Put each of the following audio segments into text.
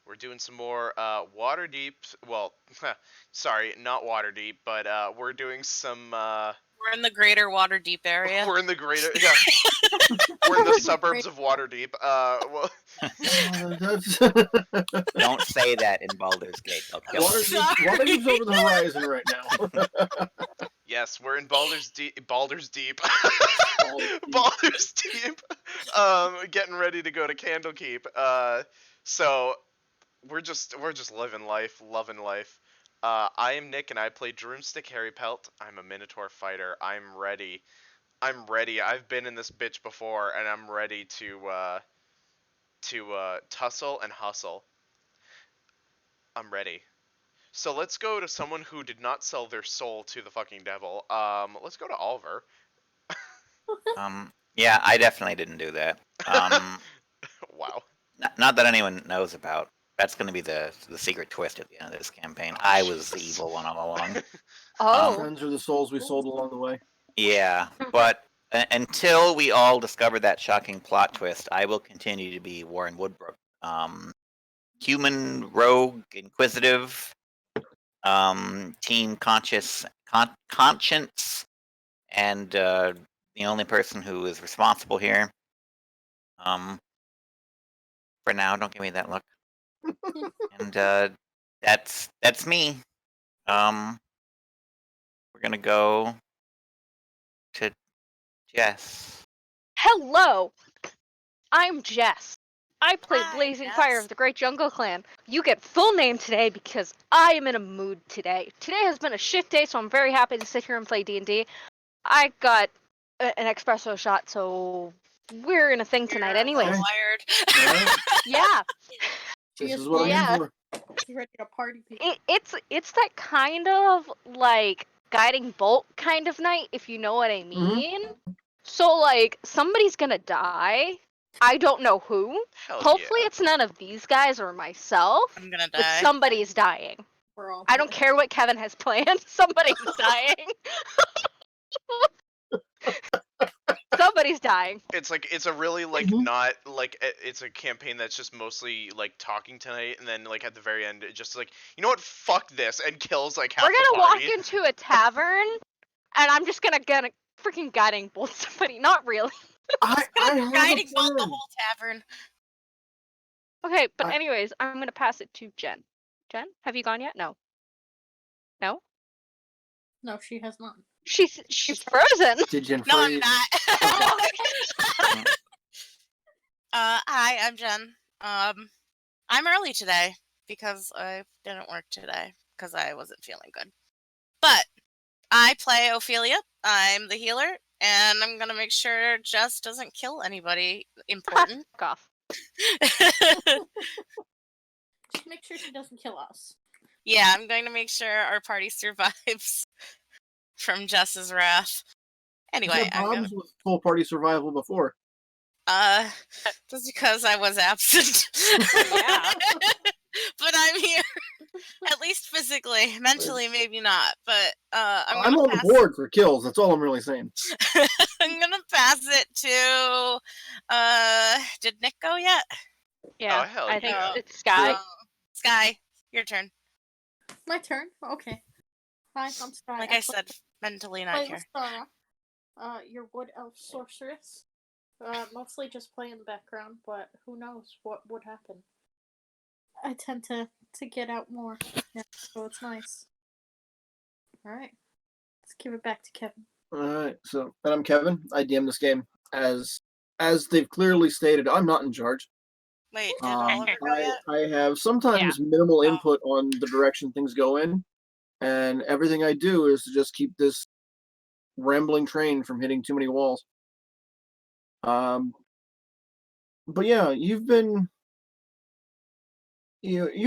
We're doing some more Waterdeep. Well, sorry, not Waterdeep, but we're doing some. We're in the greater Waterdeep area. We're in the greater. Yeah. We're in the suburbs of Waterdeep. Well, Don't say that in Baldur's Gate. They'll kill us. Waterdeep's over the horizon right now. yes, we're in Baldur's Deep. Baldur's Deep. Deep. Baldur's Deep. Getting ready to go to Candlekeep. So we're just living life, loving life. I am Nick, and I play Droomstick Harry Pelt. I'm a Minotaur fighter. I'm ready. I've been in this bitch before, and I'm ready to tussle and hustle. I'm ready. So let's go to someone who did not sell their soul to the fucking devil. Let's go to Oliver. Yeah, I definitely didn't do that. Wow. Not that anyone knows about. That's going to be the secret twist at the end of this campaign. I was the evil one all along. Friends are the souls we sold along the way. Yeah, but until we all discover that shocking plot twist, I will continue to be Warren Woodbrook. Human, rogue, inquisitive, team conscience, and the only person who is responsible here. For now, don't give me that look. And that's me. We're gonna go to Jess. Hello, I'm Jess. I play Hi, Blazing Jess. Fire of the Great Jungle Clan. You get full name today because I am in a mood today. Today has been a shit day, so I'm very happy to sit here and play D&D. I got an espresso shot, so we're in a thing tonight You're anyways. wired. Alright, Yeah. this is what I'm Yeah. here She's ready to party people. It's that kind of like guiding bolt kind of night, if you know what I mean. So like somebody's gonna die. I don't know who. Hell Hopefully yeah. it's none of these guys or myself. I'm gonna But die. somebody's dying. We're all I don't care what Kevin has planned. Somebody's dying. Somebody's dying. It's like it's a really like not like it's a campaign that's just mostly like talking tonight, and then like at the very end, it just like, you know what, fuck this, and kills like half We're the gonna walk party. into a tavern, and I'm just gonna get a freaking guiding bolt somebody. Not really. I have Guiding a bolt the plan. whole tavern. Okay, but I- anyways, I'm gonna pass it to Jen. Jen, have you gone yet? No. No? No, she has not. She's frozen. Did Jen No, I'm freeze? not. Hi, I'm Jen. I'm early today because I didn't work today because I wasn't feeling good. But I play Ophelia. I'm the healer, and I'm gonna make sure Jess doesn't kill anybody important. Fuck off. Just make sure she doesn't kill us. Yeah, I'm going to make sure our party survives from Jess's wrath. We've Anyway, had I'm gonna problems with full party survival before. just because I was absent. Yeah. But I'm here. At least physically. Mentally maybe not. But I'm I'm gonna on pass the board for kills. That's all I'm really saying. I'm gonna pass it to did Nick go yet? Yeah. hell I think yeah. it's Sky. Sky, your turn. My turn. Okay. Hi, I'm Sky. Like I said, mentally not play here. Sarah, your wood elf sorceress. Mostly just play in the background, but who knows what would happen. I tend to get out more, yeah, so it's nice. Alright. Let's give it back to Kevin. Alright, so and I'm Kevin. I DM this game. As they've clearly stated, I'm not in charge. Wait, did Oliver go I, yet? I have sometimes minimal input on the direction things go in, and everything I do is to just keep this rambling train from hitting too many walls. But yeah, you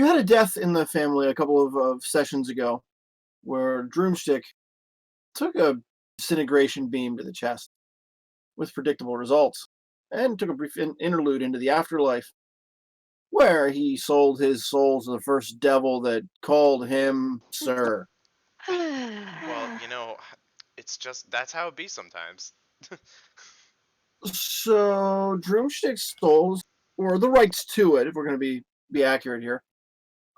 had a death in the family a couple of sessions ago, where Droomstick took a disintegration beam to the chest with predictable results, and took a brief interlude into the afterlife, where he sold his soul to the first devil that called him sir. Well, you know, it's just that's how it be sometimes. So Droomstick's souls, or the rights to it, if we're going to be accurate here,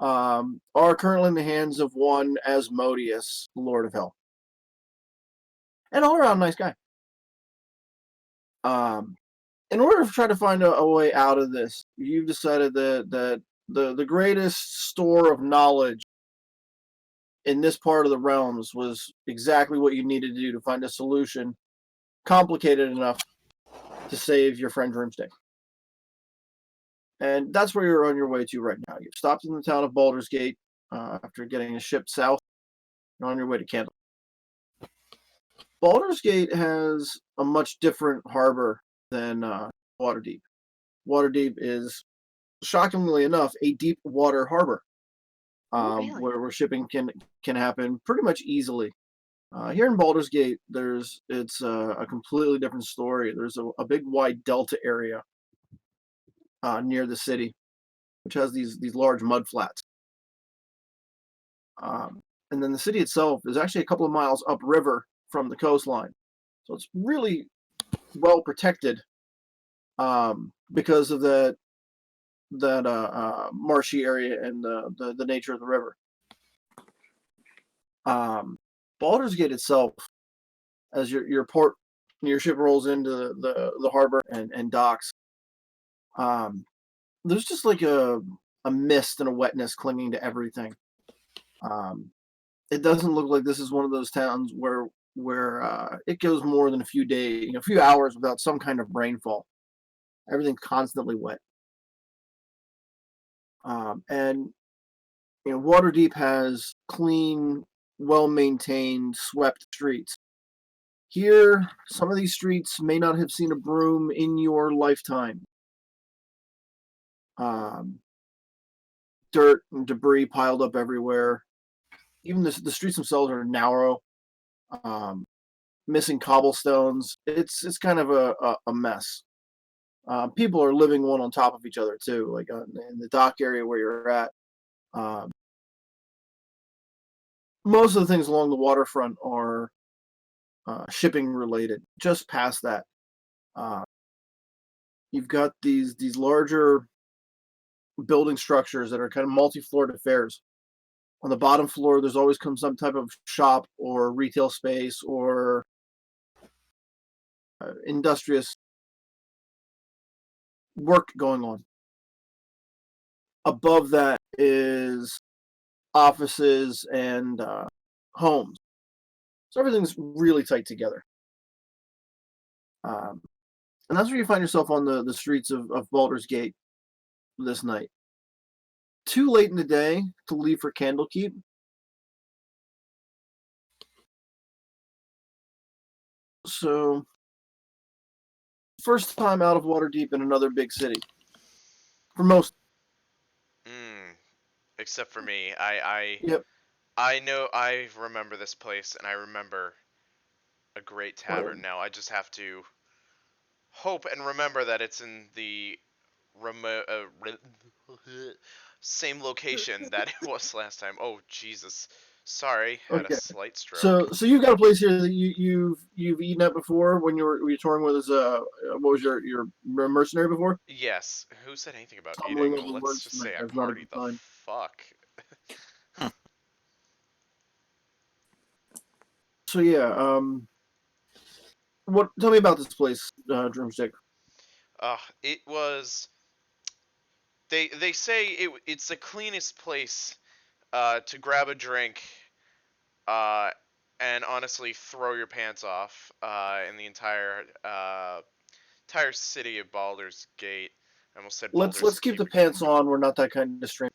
are currently in the hands of one Asmodeus, Lord of Hell, and all around nice guy. In order to try to find a way out of this, you've decided that the greatest store of knowledge in this part of the realms was exactly what you needed to do to find a solution complicated enough to save your friend Dreamstick. And that's where you're on your way to right now. You've stopped in the town of Baldur's Gate after getting a ship south. You're on your way to Candle. Baldur's Gate has a much different harbor than Waterdeep. Waterdeep is, shockingly enough, a deep water harbor Really? where shipping can happen pretty much easily. Here in Baldur's Gate, it's a completely different story. There's a big wide delta area near the city, which has these large mud flats. And then the city itself is actually a couple of miles upriver from the coastline, so it's really well protected because of that marshy area and the nature of the river. Baldur's Gate itself, as your ship rolls into the harbor and docks, there's just like a mist and a wetness clinging to everything. It doesn't look like this is one of those towns where it goes more than a few days, a few hours without some kind of rainfall. Everything's constantly wet. And Waterdeep has clean, well-maintained, swept streets. Here, some of these streets may not have seen a broom in your lifetime. Dirt and debris piled up everywhere. Even the streets themselves are narrow, missing cobblestones. It's kind of a mess. People are living one on top of each other too, like in the dock area where you're at. Most of the things along the waterfront are shipping related. Just past that, you've got these larger building structures that are kind of multi-floored affairs. On the bottom floor, there's always some type of shop or retail space or industrious work going on. Above that is offices and homes. So everything's really tight together. And that's where you find yourself on the streets of Baldur's Gate this night. Too late in the day to leave for Candlekeep. So, first time out of Waterdeep in another big city. For most. Except for me. Yep. I know, I remember this place, and I remember a great tavern. Now I just have to hope and remember that it's in the remote, same location that it was last time. Oh Jesus, sorry, had a slight stroke. So you've got a place here that you've eaten at before when you were touring with us. What was your mercenary before? Yes. Who said anything about Tumbling eating? over Let's words just say I is not a partied good the sign. fuck. So yeah, tell me about this place, Drumstick. It was. They say it's the cleanest place to grab a drink and honestly throw your pants off in the entire city of Baldur's Gate. I almost said Baldur's Let's keep the pants on. We're not that kind of stranger.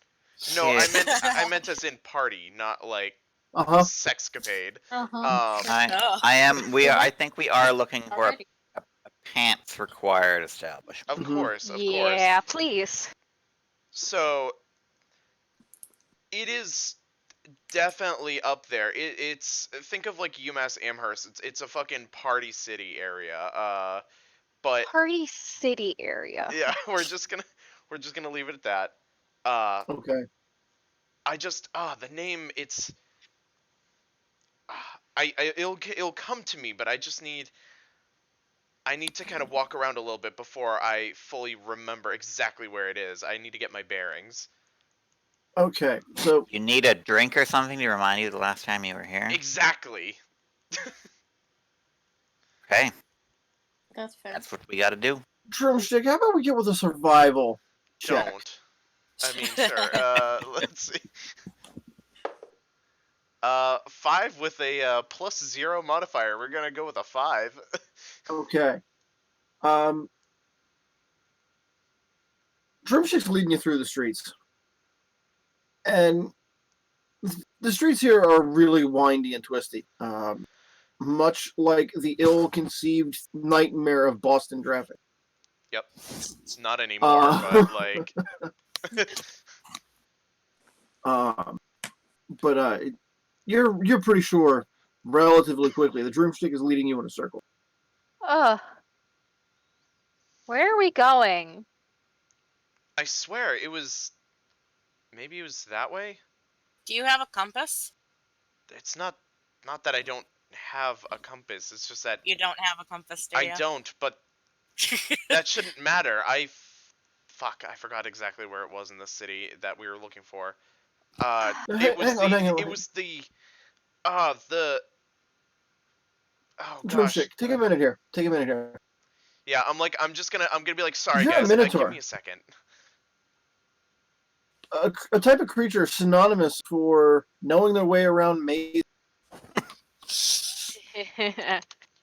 No, Yeah. I meant as in party, not like sexcapade. I am. I think we are looking for a pants required establishment. Of course, of course. Yeah, please. So it is definitely up there. It's think of like UMass Amherst. It's a fucking party city area. But Party city area. yeah, we're just gonna leave it at that. Okay. I just the name it's it'll come to me, but I need to kind of walk around a little bit before I fully remember exactly where it is. I need to get my bearings. Okay, so You need a drink or something to remind you the last time you were here? Exactly. Okay, That's fair. that's what we gotta do. Drumstick, how about we get with a survival check? Don't. I mean, sure. Let's see. 5 with a +0 modifier. We're gonna go with a 5. Okay. Drumstick's leading you through the streets. And the streets here are really windy and twisty. Much like the ill-conceived nightmare of Boston traffic. Yep. Not anymore, but like. But you're pretty sure relatively quickly the Drumstick is leading you in a circle. Where are we going? I swear it was. Maybe it was that way. Do you have a compass? It's not. Not that I don't have a compass. It's just that You don't have a compass, do you? I don't. But that shouldn't matter. Fuck. I forgot exactly where it was in the city that we were looking for. It was Hang on. It was the. Oh gosh. Drumstick, take a minute here. Yeah, I'm gonna be like, sorry You're a guys, Minotaur. give me a second. A type of creature synonymous for knowing their way around maze.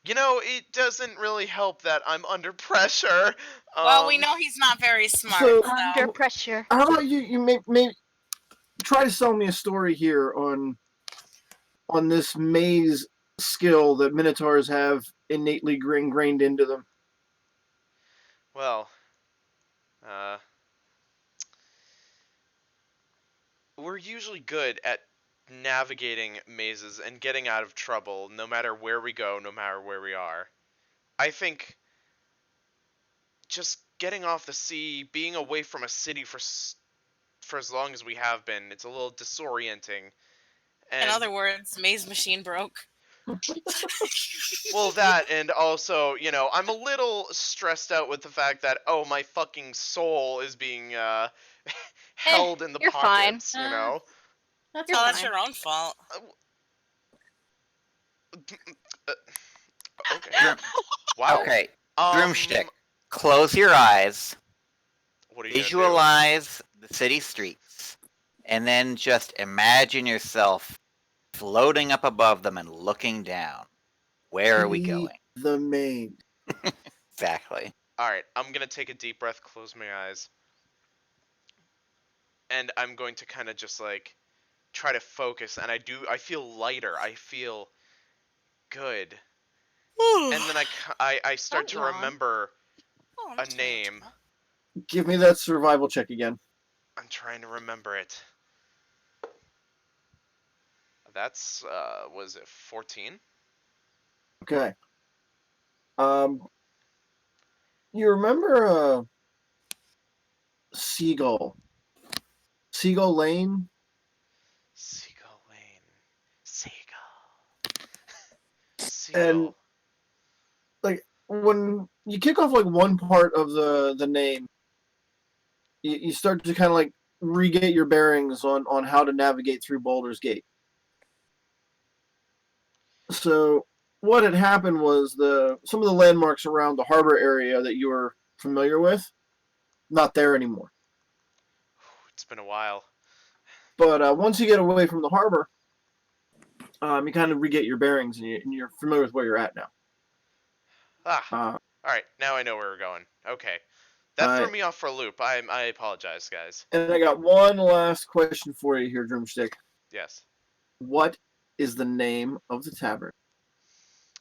You know, it doesn't really help that I'm under pressure. Well, we know he's not very smart. So- Under pressure. How about you may try to sell me a story here on this maze skill that Minotaurs have innately ingrained into them. Well, we're usually good at navigating mazes and getting out of trouble no matter where we go, no matter where we are. I think just getting off the sea, being away from a city for as long as we have been, it's a little disorienting. And, In other words, maze machine broke. well, that, and also, you know, I'm a little stressed out with the fact that, oh, my fucking soul is being held in the you're fine. pockets, you know? That's Oh, that's fine. your own fault. Okay. Wow. Okay, Drumstick, close your eyes, What are you gonna do? visualize the city streets, and then just imagine yourself floating up above them and looking down. Where are we going? The maze. Exactly. Alright, I'm gonna take a deep breath, close my eyes. And I'm going to kind of just like try to focus, and I feel lighter. I feel good. And then I start to Don't yawn. remember Oh, a that's name. Give me that survival check again. I'm trying to remember it. That's was it 14? Okay. You remember Seagull Lane? Seagull Lane. Seagull. And like when you kick off like one part of the name, you start to kind of like re-get your bearings on how to navigate through Baldur's Gate. So what had happened was some of the landmarks around the harbor area that you were familiar with, not there anymore. It's been a while. But once you get away from the harbor, you kind of re-get your bearings and you're familiar with where you're at now. Alright, now I know where we're going. Okay. That threw me off for a loop. I apologize, guys. And I got one last question for you here, Drumstick. Yes. What is the name of the tavern?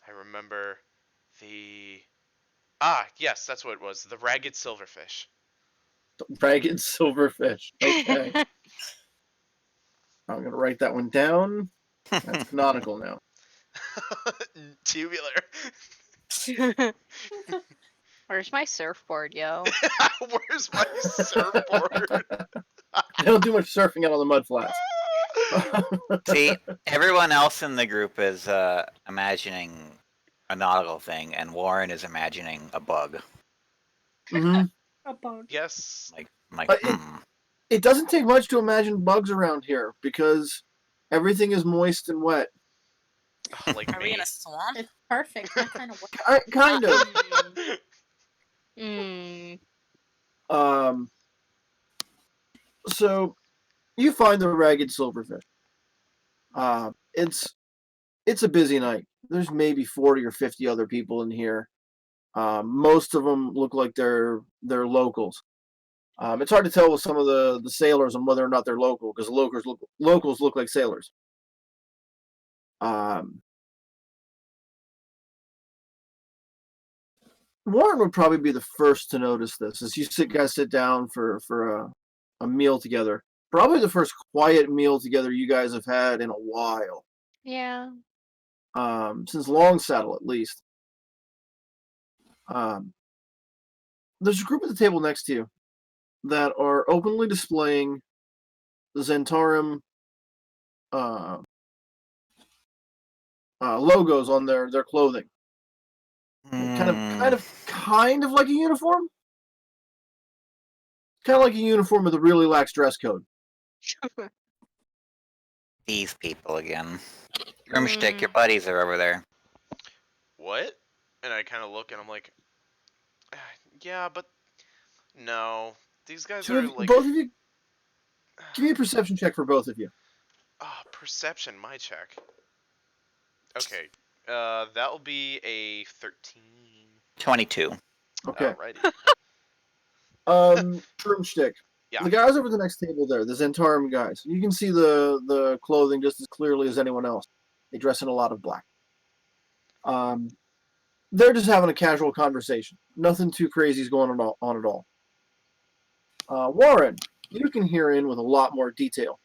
I remember the... yes, that's what it was. The Ragged Silverfish. Ragged Silverfish. Okay. I'm going to write that one down. That's canonical now. Tubular. Where's my surfboard, yo? Where's my surfboard? I don't do much surfing out on the mud flats. See, everyone else in the group is imagining a nautical thing, and Warren is imagining a bug. Mhm. A bug. Yes. Like, It It doesn't take much to imagine bugs around here because everything is moist and wet. Like Are we me. in a swamp? It's perfect. That kind of work. Kind of. Mm. So you find the ragged silverfish. It's a busy night. There's maybe 40 or 50 other people in here. Most of them look like they're locals. It's hard to tell with some of the sailors on whether or not they're local because locals look like sailors. Warren would probably be the first to notice this as you guys sit down for a meal together. Probably the first quiet meal together you guys have had in a while. Yeah. Since Long Saddle at least. There's a group at the table next to you that are openly displaying the Zentarum logos on their clothing. Kind of like a uniform. Kind of like a uniform with a really lax dress code. These people again. Broomstick, your buddies are over there. What? And I kind of look and I'm like, yeah, but no. These guys So are like. both of you, give me a perception check for both of you. Perception, my check. Okay. That will be a 13. 22. Okay. Alrighty. Broomstick. Yeah. The guys over the next table there, the Zentarum guys, you can see the clothing just as clearly as anyone else. They dress in a lot of black. They're just having a casual conversation. Nothing too crazy is going on at all. Warren, you can hear in with a lot more detail.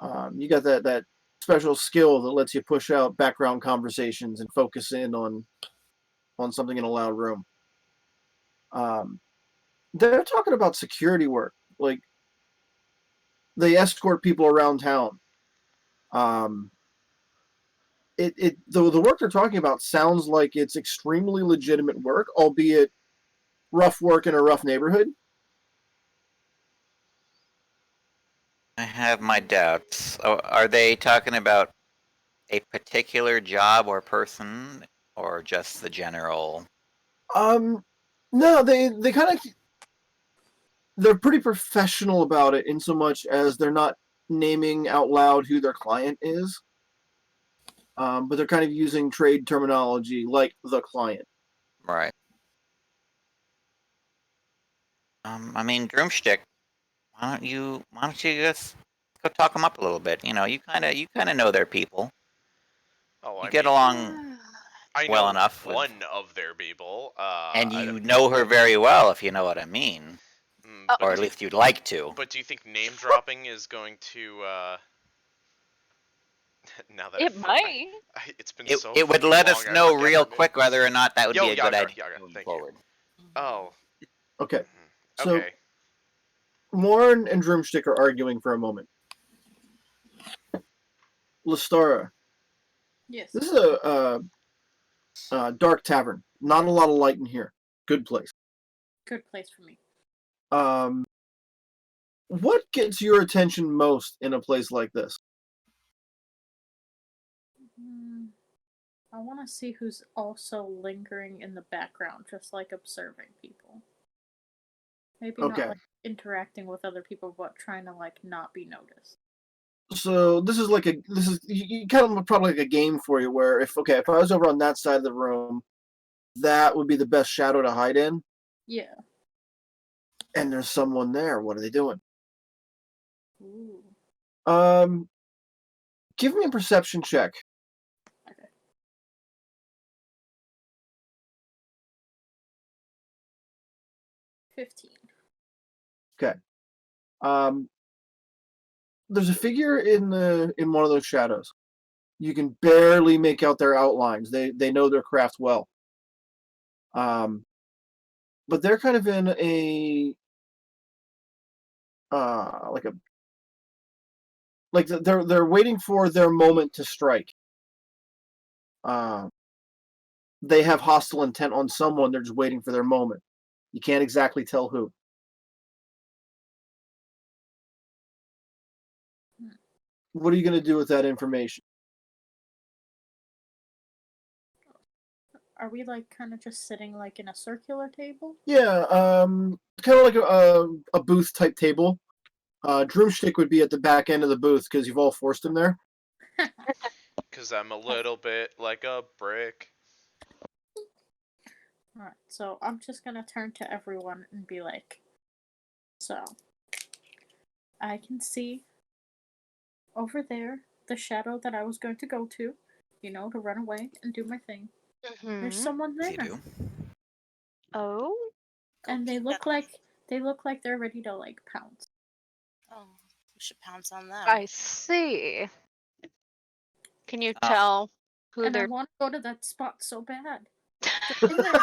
You got that special skill that lets you push out background conversations and focus in on something in a loud room. They're talking about security work. Like, they escort people around town. The work they're talking about sounds like it's extremely legitimate work, albeit rough work in a rough neighborhood. I have my doubts. Oh, are they talking about a particular job or person, or just the general? No, they kind of they're pretty professional about it in so much as they're not naming out loud who their client is. But they're kind of using trade terminology like the client. Right. I mean, Broomstick, why don't you just go talk them up a little bit? You know, you kind of know their people. Oh, You I get mean, along I well know enough with, one of their people. and you know her very well, if you know what I mean, but or at least you'd like to. But do you think name dropping is going to? Now that It might. it's been It, so. it would let long, us I know forget real her name. quick whether or not that would be a good idea Yaga, moving thank forward. Oh. Okay. So, Okay. Warren and Drumstick are arguing for a moment. Lestara, Yes. this is a dark tavern. Not a lot of light in here. Good place. Good place for me. What gets your attention most in a place like this? I want to see who's also lingering in the background, just like observing people. Maybe not like interacting with other people, but trying to like not be noticed. So this is kind of probably like a game for you where if I was over on that side of the room, that would be the best shadow to hide in. Yeah. And there's someone there. What are they doing? Ooh. Give me a perception check. Okay. 15. Okay. There's a figure in one of those shadows. You can barely make out their outlines. They know their craft well. But they're kind of in a they're waiting for their moment to strike. They have hostile intent on someone. They're just waiting for their moment. You can't exactly tell who. what are you going to do with that information? Are we like kind of just sitting like in a circular table? Yeah, kind of like a booth type table. Drumstick would be at the back end of the booth because you've all forced him there. Because I'm a little bit like a brick. Alright, so I'm just gonna turn to everyone and be like, so, I can see over there the shadow that I was going to go to, to run away and do my thing. There's someone Yes, you there. do. Oh, And they look like they're ready to like pounce. Oh, we should pounce on them. I see. Can you Uh, tell who And I they're? want to go to that spot so bad. They're in there.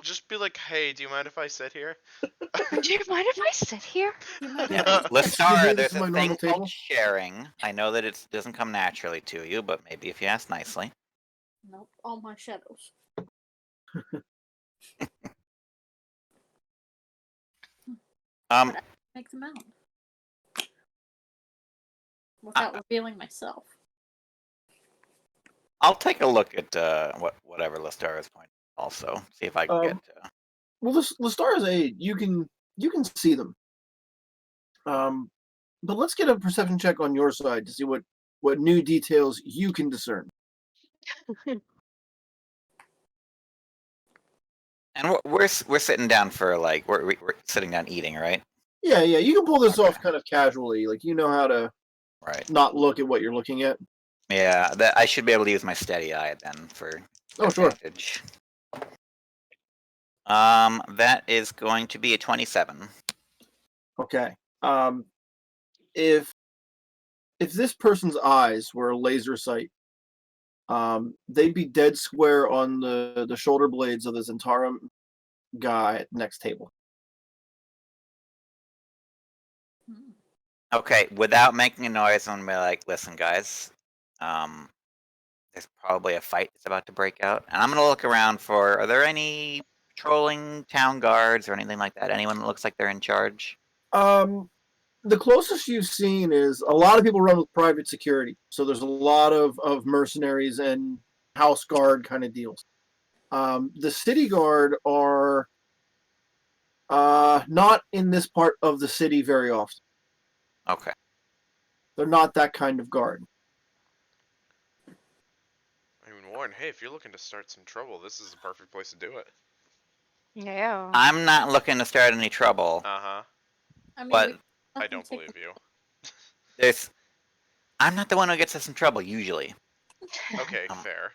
Just be like, hey, do you mind if I sit here? Do you mind if I sit here? You might Yeah, have Lestara, This there's is a my normal thing table. called sharing. I know that it doesn't come naturally to you, but maybe if you ask nicely. Nope, all my shadows. Make them out. Without revealing myself. I'll take a look at whatever Lestara's point. Also, see if I can get. Well, the stars aid. You can see them. But let's get a perception check on your side to see what new details you can discern. And we're sitting down for like we're sitting down eating, right? Yeah, you can pull this Okay. off kind of casually. Like you know how to Right. not look at what you're looking at. Yeah, that I should be able to use my steady eye then for Oh, sure. advantage. That is going to be a 27. Okay. If this person's eyes were a laser sight, they'd be dead square on the shoulder blades of the Zentarum guy at the next table. Hmm. Okay, without making a noise, I'm gonna be like, listen, guys, there's probably a fight that's about to break out, and I'm gonna look around for. Are there any patrolling town guards or anything like that? Anyone that looks like they're in charge? The closest you've seen is a lot of people run with private security, so there's a lot of mercenaries and house guard kind of deals. The city guard are not in this part of the city very often. Okay. They're not that kind of guard. I mean, Warren, hey, if you're looking to start some trouble, this is the perfect place to do it. Yeah. I'm not looking to start any trouble, Uh-huh. I mean, but I don't believe you. I'm not the one who gets us in trouble usually. Okay, fair.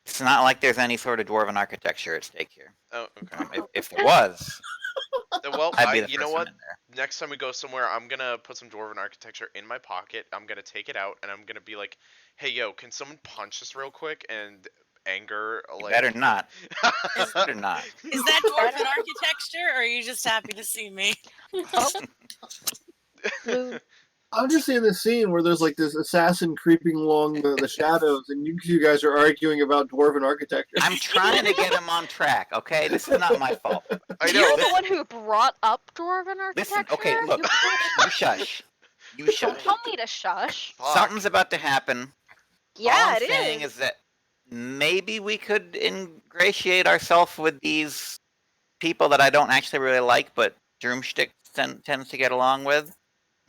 It's not like there's any sort of dwarven architecture at stake here. Oh, okay. If there was, Well, I'd be the you first know one what? in there. Next time we go somewhere, I'm gonna put some dwarven architecture in my pocket. I'm gonna take it out, and I'm gonna be like, "Hey, yo, can someone punch us real quick?" And anger, You like. better not. Better not. Is that dwarven architecture, or are you just happy to see me? I'm just seeing this scene where there's like this assassin creeping along the shadows, and you guys are arguing about dwarven architecture. I'm trying to get him on track, okay? This is not my fault. I know. You're the one who brought up dwarven architecture. Listen, okay, look. You shush. You Don't shush. tell me to shush. Fuck. Something's about to happen. Yeah, All I'm it saying is. is that maybe we could ingratiate ourselves with these people that I don't actually really like, but Drumstick tends to get along with.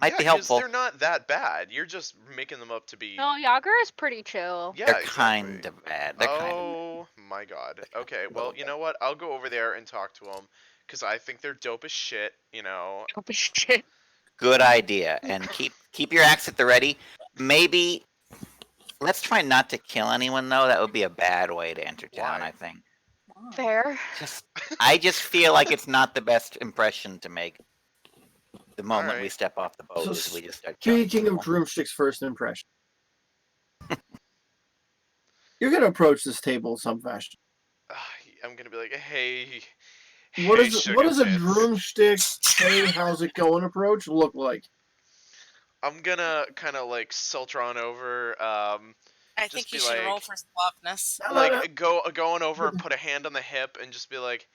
Might be 'cause helpful. they're not that bad. You're just making them up to be. No, Yager is pretty chill. Yeah, They're exactly. kind of bad. They're kind of bad. Oh my god. Okay, well, you know what? I'll go over there and talk to them because I think they're dope as shit. Oh shit. Good idea. And keep your axe at the ready. Maybe let's try not to kill anyone though. That would be a bad way to enter town, Why? I think. Fair. I just feel like it's not the best impression to make the moment we Alright. step off the boat So is we just start killing Speaking of people. Drumstick's first impression, you're gonna approach this table in some fashion. I'm gonna be like, hey. What hey, is sugar what does a tits. Drumstick "Hey, how's it going" approach look like? I'm gonna kind of like filter on over. I Just think be you should roll like- for suaveness. Like going over and put a hand on the hip and just be like,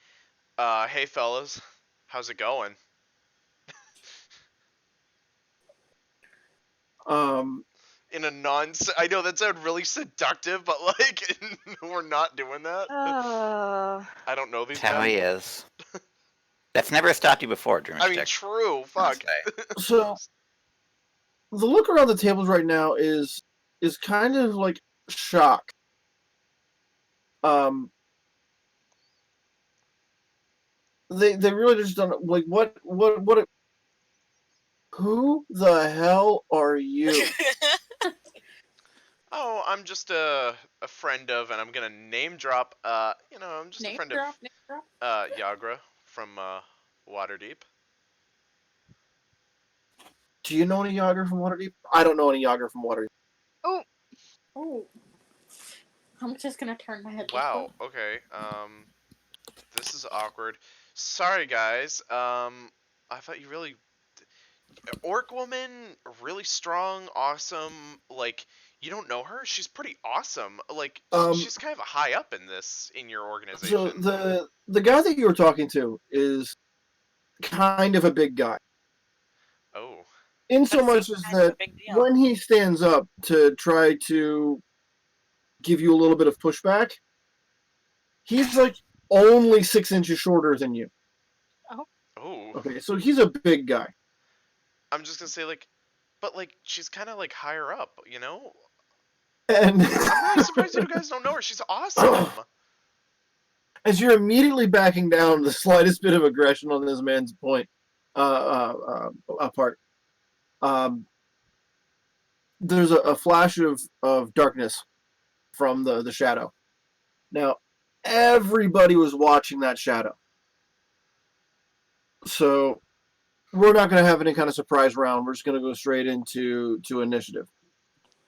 hey fellas, how's it going? In a I know that sounded really seductive, but like we're not doing that. I don't know these That's how he men. is. That's never stopped you before, Dreamstick. I mean, true. Fuck. So the look around the tables right now is kind of like shock. They really just don't like what who the hell are you? Oh, I'm just a friend of, and I'm gonna name drop. I'm just a friend Name drop. of Yagra from Waterdeep. Do you know any Yager from Waterdeep? I don't know any Yager from Waterdeep. Oh. I'm just gonna turn my head. Wow. Okay. This is awkward. Sorry, guys. I thought you really orc woman, really strong, awesome. Like, you don't know her? She's pretty awesome. Like, she's kind of a high up in your organization. So the guy that you were talking to is kind of a big guy. Oh. In so much as that when he stands up to try to give you a little bit of pushback, he's like only 6 inches shorter than you. Oh. Okay, so he's a big guy. I'm just gonna say but she's kind of like higher up, you know? And I'm really surprised you guys don't know her. She's awesome. As you're immediately backing down the slightest bit of aggression on this man's point, apart, there's a flash of darkness from the shadow. Now, everybody was watching that shadow. So, we're not going to have any kind of surprise round. We're just going to go straight into initiative.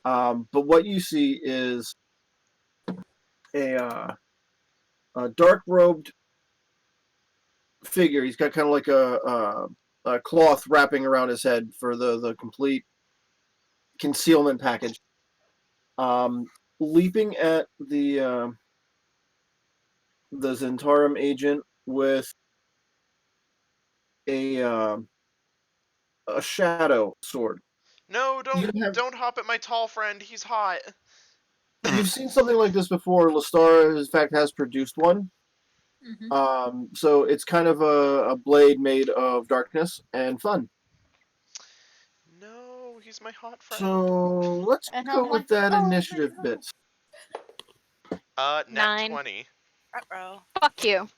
But what you see is a dark-robed figure. He's got kind of like a cloth wrapping around his head for the complete concealment package. Leaping at the Zentarum agent with a shadow sword. No, don't hop at my tall friend. He's hot. You've seen something like this before. Lestara, in fact, has produced one. Mm-hmm. So it's kind of a blade made of darkness and fun. No, he's my hot friend. So let's go with that initiative bit. Nat 9. 20. Uh-oh. Fuck you.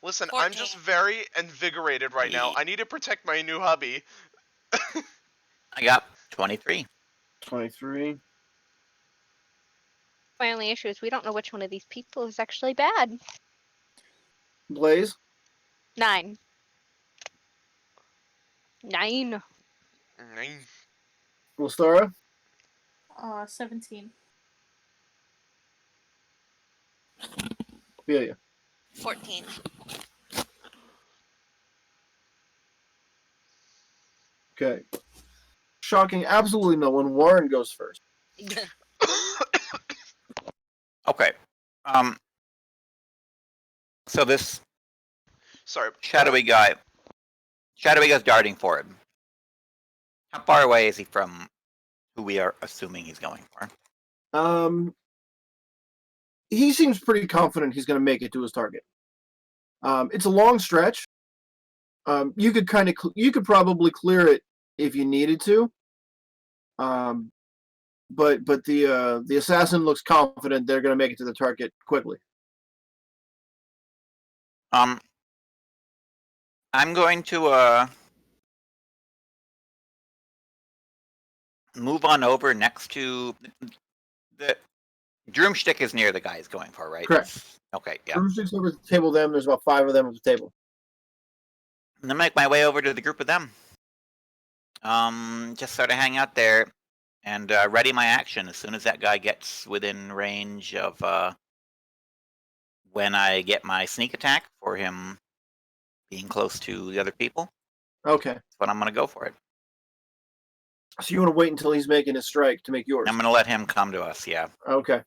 Listen, 14. I'm just very invigorated right now. I need to protect my new hubby. I got 23. 23. My only issue is we don't know which one of these people is actually bad. Blaze? 9. 9. Lestara? 17. Ophelia? 14. Okay. Shocking absolutely no one. Warren goes first. Okay. So this Sorry. shadowy guy's darting for him. How far away is he from who we are assuming he's going for? He seems pretty confident he's going to make it to his target. It's a long stretch. You could probably clear it if you needed to. But the assassin looks confident they're going to make it to the target quickly. I'm going to move on over next to the Droomstick is near the guy he's going for, right? Correct. Okay, yeah. Broomstick's over at the table. There's about 5 of them at the table. I'm gonna make my way over to the group of them. Just sort of hang out there and ready my action as soon as that guy gets within range of when I get my sneak attack for him being close to the other people. Okay. That's when I'm gonna go for it. So you want to wait until he's making his strike to make yours? I'm gonna let him come to us. Yeah. Okay.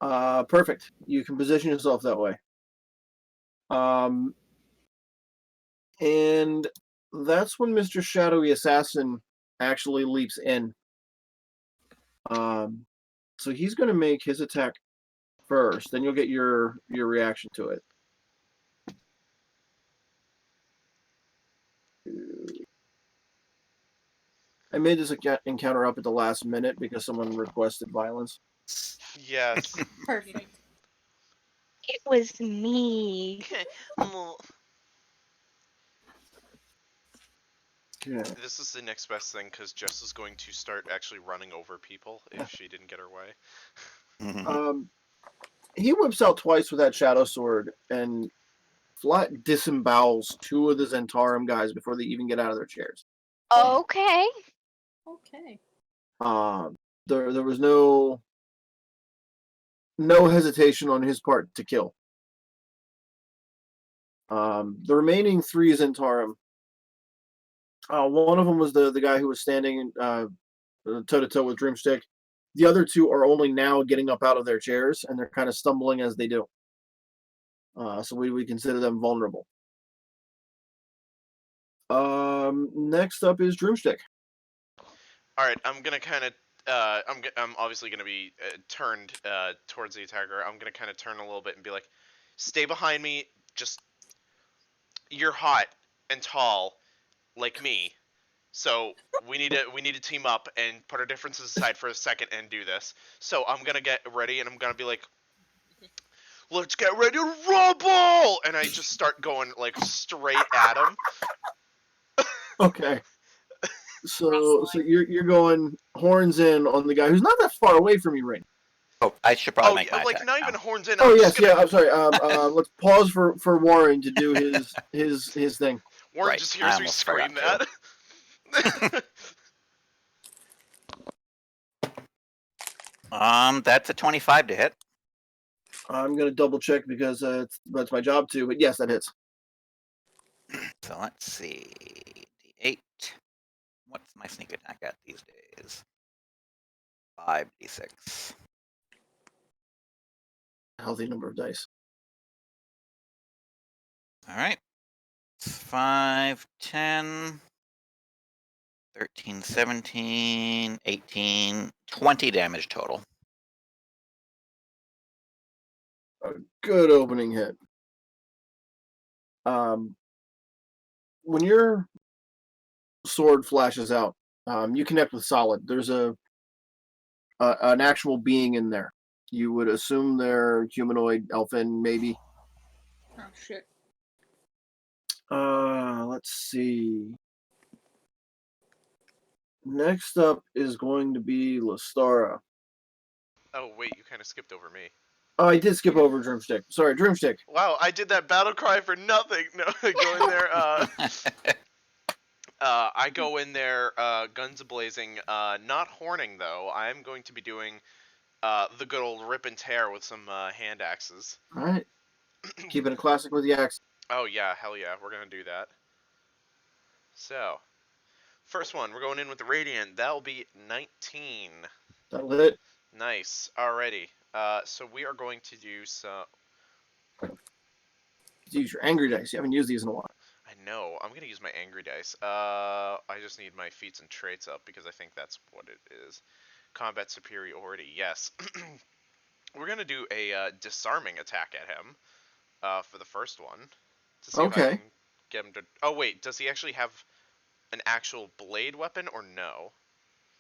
Perfect. You can position yourself that way. And That's when Mr. Shadowy Assassin actually leaps in. So he's going to make his attack first. Then you'll get your reaction to it. I made this encounter up at the last minute because someone requested violence. Yes. Perfect. It was me. Okay. This is the next best thing because Jess is going to start actually running over people if she didn't get her way. He whips out twice with that shadow sword and flat disembowels two of the Zentarum guys before they even get out of their chairs. Okay. Okay. There was no hesitation on his part to kill. The remaining three Zentarum. One of them was the guy who was standing toe to toe with Dreamstick. The other two are only now getting up out of their chairs, and they're kind of stumbling as they do. So we consider them vulnerable. Next up is Dreamstick. All right, I'm gonna kind of. I'm obviously gonna be turned towards the attacker. I'm gonna kind of turn a little bit and be like, "Stay behind me. Just you're hot and tall, like me. So we need to team up and put our differences aside for a second and do this. So I'm gonna get ready and I'm gonna be like, let's get ready to rumble, and I just start going like straight at him. Okay. So you're going horns in on the guy who's not that far away from you, Ring. Oh, I should probably make my like attack not now. even horns in. Oh I'm yes, just gonna... yeah. I'm sorry. Let's pause for Warren to do his thing. Warren Right, just I hears me almost scream forgot that. That's a 25 to hit. I'm gonna double check because that's my job too. But yes, that hits. So let's see. D8. What's my sneak attack at these days? 5d6. Healthy number of dice. All right. 5, 10, 13, 17, 18, 20 damage total. A good opening hit. When your sword flashes out, you connect with solid. There's an actual being in there. You would assume they're humanoid, elfin, maybe. Oh shit. Let's see. Next up is going to be Lestara. Oh wait, you kind of skipped over me. Oh, I did skip over Dreamstick. Sorry, Dreamstick. Wow, I did that battle cry for nothing. No, go in there. I go in there, guns blazing. Not horning though. I'm going to be doing the good old rip and tear with some hand axes. All right. Keeping it classic with the axe. Oh yeah, hell yeah, we're gonna do that. So, first one, we're going in with the radiant. That'll be 19. That'll hit. Nice. Alrighty. So we are going to do some. Use your angry dice. You haven't used these in a while. I know. I'm gonna use my angry dice. I just need my feats and traits up because I think that's what it is. Combat superiority. Yes. We're gonna do a disarming attack at him for the first one to see if I Okay. can get him to. Oh wait, does he actually have an actual blade weapon or no?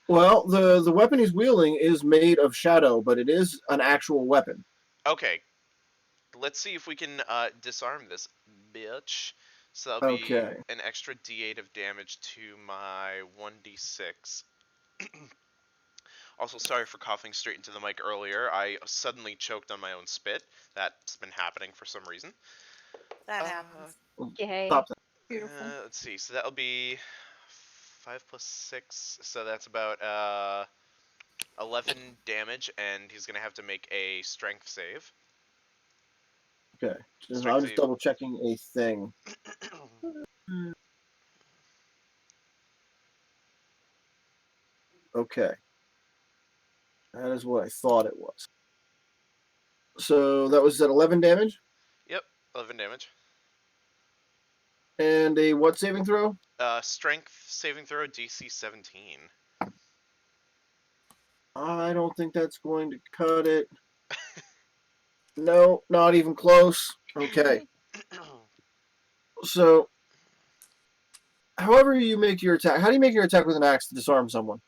Well, the weapon he's wielding is made of shadow, but it is an actual weapon. Okay. Let's see if we can disarm this bitch. So that'll be Okay. an extra d8 of damage to my 1d6. Also, sorry for coughing straight into the mic earlier. I suddenly choked on my own spit. That's been happening for some reason. That happens. Yay. Stop that. Beautiful. Let's see. So that'll be 5 plus 6. So that's about 11 damage, and he's going to have to make a strength save. Okay. I'm Strength just save. double checking a thing. Okay. That is what I thought it was. So that was at 11 damage? Yep, 11 damage. And a what saving throw? Strength saving throw DC 17. I don't think that's going to cut it. No, not even close. Okay. So, however you make your attack, how do you make your attack with an axe to disarm someone?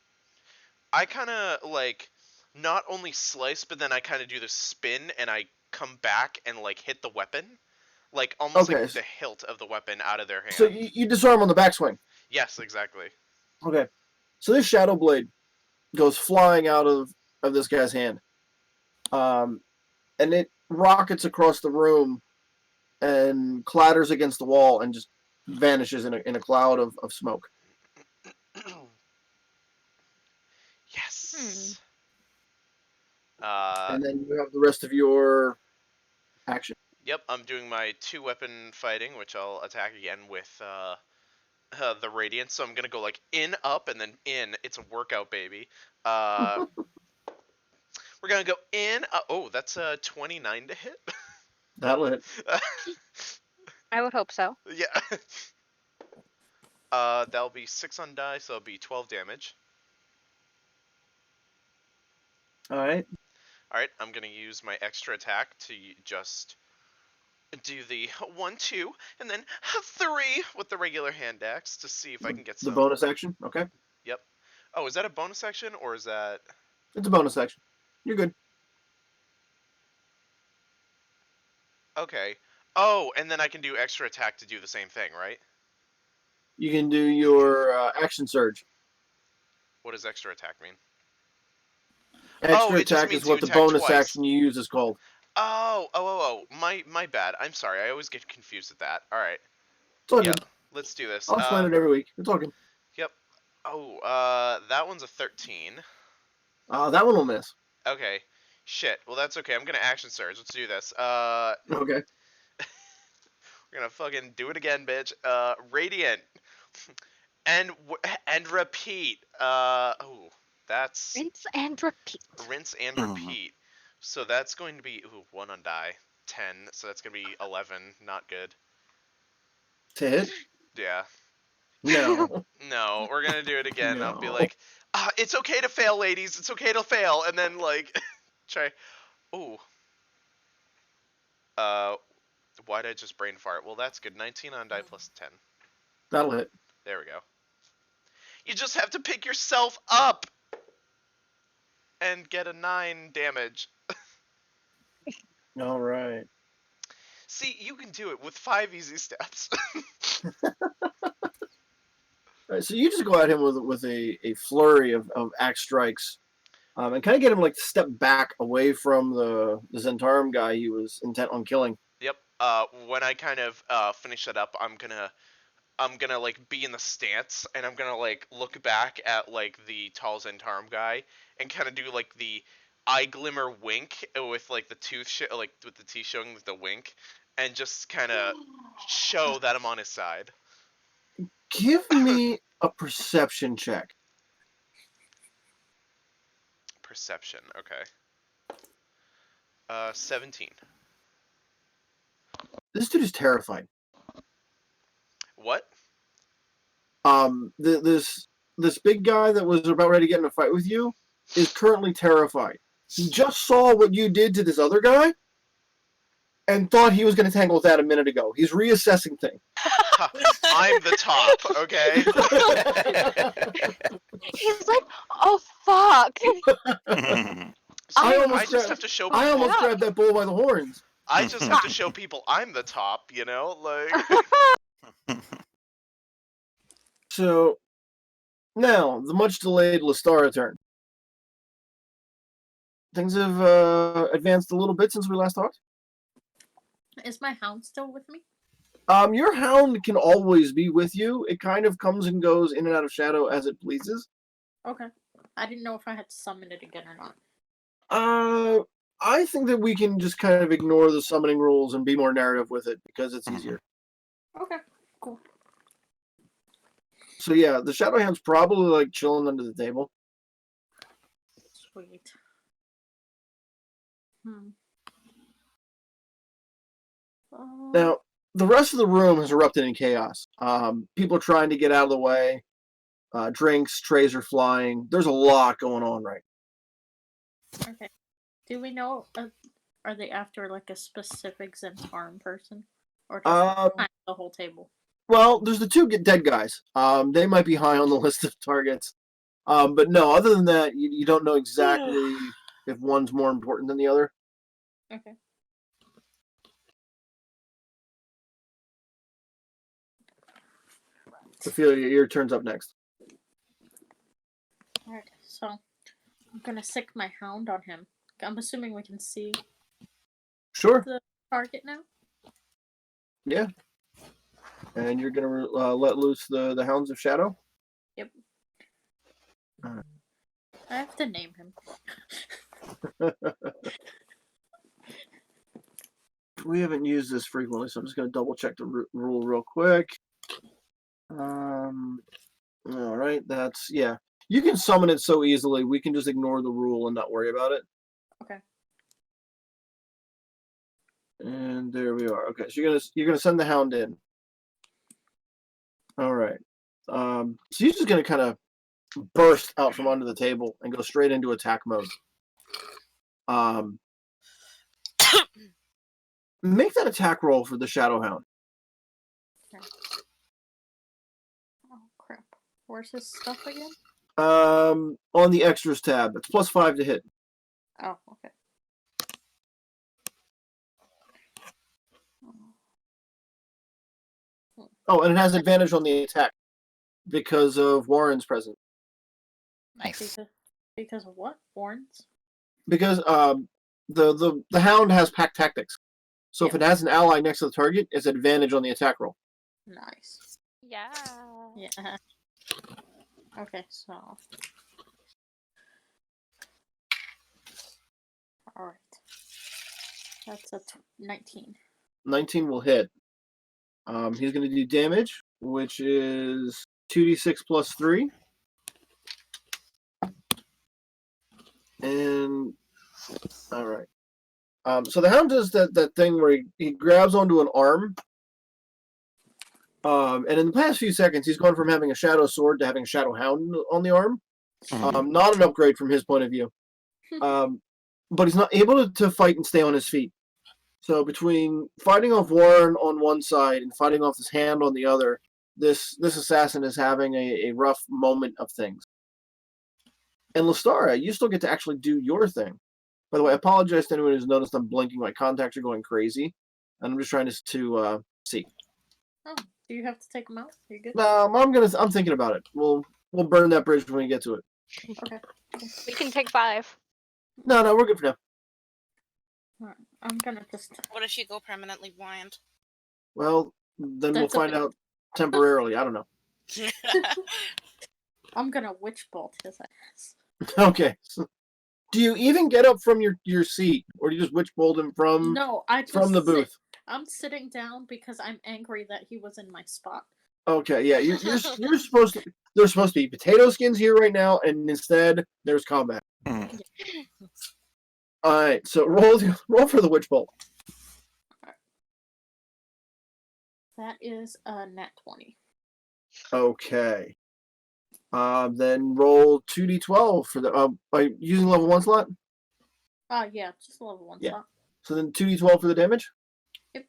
I kind of like not only slice, but then I kind of do the spin and I come back and like hit the weapon, like almost Okay. like the hilt of the weapon out of their hand. So you disarm on the backswing. Yes, exactly. Okay. So this shadow blade goes flying out of this guy's hand, and it rockets across the room and clatters against the wall and just vanishes in a cloud of smoke. Yes. And then you have the rest of your action. Yep, I'm doing my 2-weapon fighting, which I'll attack again with the radiance. So I'm gonna go like in, up, and then in. It's a workout, baby. We're gonna go in. Oh, that's a 29 to hit. That'll hit. I would hope so. Yeah. That'll be 6 on die, so it'll be 12 damage. All right. All right, I'm gonna use my extra attack to just do the 1, 2, and then 3 with the regular hand axe to see if I can get the some. bonus action. Okay. Yep. Oh, is that a bonus action or is that? It's a bonus action. You're good. Okay. Oh, and then I can do extra attack to do the same thing, right? You can do your action surge. What does extra attack mean? Extra it just attack means is what you the attack bonus twice. action you use is called. Oh. My bad. I'm sorry. I always get confused with that. All right. It's all Yep. good. Let's do this. I'll explain it every week. It's all good. Yep. Oh, that one's a 13. That one will miss. Okay. Shit. Well, that's okay. I'm gonna action surge. Let's do this. Okay. We're gonna fucking do it again, bitch. Radiant. and repeat. Oh, that's Rinse and repeat. rinse and Mhm. repeat. So that's going to be 1 on die, 10. So that's gonna be 11. Not good. To hit? Yeah. No. No, we're gonna do it again. I'll be No. like, it's okay to fail, ladies. It's okay to fail, and then like try. Ooh. Why'd I just brain fart? Well, that's good. 19 on die plus 10. That'll hit. There we go. You just have to pick yourself up and get a 9 damage. All right. See, you can do it with 5 easy steps. All right, so you just go at him with a flurry of axe strikes, and kind of get him like to step back away from the Zentarum guy he was intent on killing. Yep. When I kind of finish that up, I'm gonna like be in the stance, and I'm gonna like look back at like the tall Zentarum guy and kind of do like the eye glimmer wink with like the like with the teeth showing the wink, and just kind of show that I'm on his side. Give me a perception check. Perception. Okay. 17. This dude is terrified. What? This big guy that was about ready to get in a fight with you is currently terrified. He just saw what you did to this other guy and thought he was going to tangle with that a minute ago. He's reassessing things. I'm the top, okay? He's like, oh fuck. I just have to show people. I almost grabbed that bull by the horns. I just have to show people I'm the top, you know? Like. So, now, the much delayed Lestara turn. Things have advanced a little bit since we last talked. Is my hound still with me? Your hound can always be with you. It kind of comes and goes in and out of shadow as it pleases. Okay. I didn't know if I had to summon it again or not. I think that we can just kind of ignore the summoning rules and be more narrative with it because it's easier. Okay, cool. So yeah, the Shadow Hand's probably like chilling under the table. Sweet. Now, the rest of the room has erupted in chaos. People are trying to get out of the way. Drinks, trays are flying. There's a lot going on right Okay. Do we know? Are they after like a specific Zentarum person, or just now. the whole table? Well, there's the two dead guys. They might be high on the list of targets. But no, other than that, you don't know exactly if one's more important than the other. Okay. Ophelia, your turn's up next. Alright, so I'm gonna sick my hound on him. I'm assuming we can see Sure. the target now. Yeah. And you're gonna let loose the Hounds of Shadow. Yep. Alright. I have to name him. We haven't used this frequently, so I'm just gonna double check the rule real quick. All right, that's yeah. You can summon it so easily. We can just ignore the rule and not worry about it. Okay. And there we are. Okay, so you're gonna send the Hound in. All right. So you're just gonna kind of burst out from under the table and go straight into attack mode. Make that attack roll for the Shadow Hound. Okay. Oh crap! Where's his stuff again? On the extras tab, it's +5 to hit. Oh, okay. Oh, and it has advantage on the attack because of Warren's presence. Nice. Because of what? Warrens? Because the Hound has pack tactics, so if Yeah. it has an ally next to the target, it's advantage on the attack roll. Nice. Yeah. Yeah. Okay, so. Alright. That's a 19. 19 will hit. He's going to do damage, which is 2d6 plus 3. And all right. So the Hound does that thing where he grabs onto an arm. And in the past few seconds, he's gone from having a Shadow Sword to having a Shadow Hound on the arm. Not an upgrade from his point of view. But he's not able to fight and stay on his feet. So between fighting off Warren on one side and fighting off his hand on the other, this assassin is having a rough moment of things. And Lestara, you still get to actually do your thing. By the way, I apologize to anyone who's noticed I'm blinking. My contacts are going crazy. And I'm just trying to see. Oh, do you have to take him out? Are you good? I'm thinking about it. We'll burn that bridge when we get to it. Okay. We can take 5. No, we're good for now. Alright, I'm gonna just. What if you go permanently blind? Well, then we'll That's find okay. out temporarily. I don't know. I'm gonna witch bolt his ass. Okay. So, do you even get up from your seat, or do you just witch bolt him from No, I just the booth? I'm sitting down because I'm angry that he was in my spot. Okay, yeah, you're supposed to. There's supposed to be potato skins here right now, and instead there's combat. All right, so roll for the witch bolt. That is a nat 20. Okay. Then roll 2d12 for the by using level 1 slot. Yeah, just a level 1 Yeah. slot. So then 2d12 for the damage. Yep.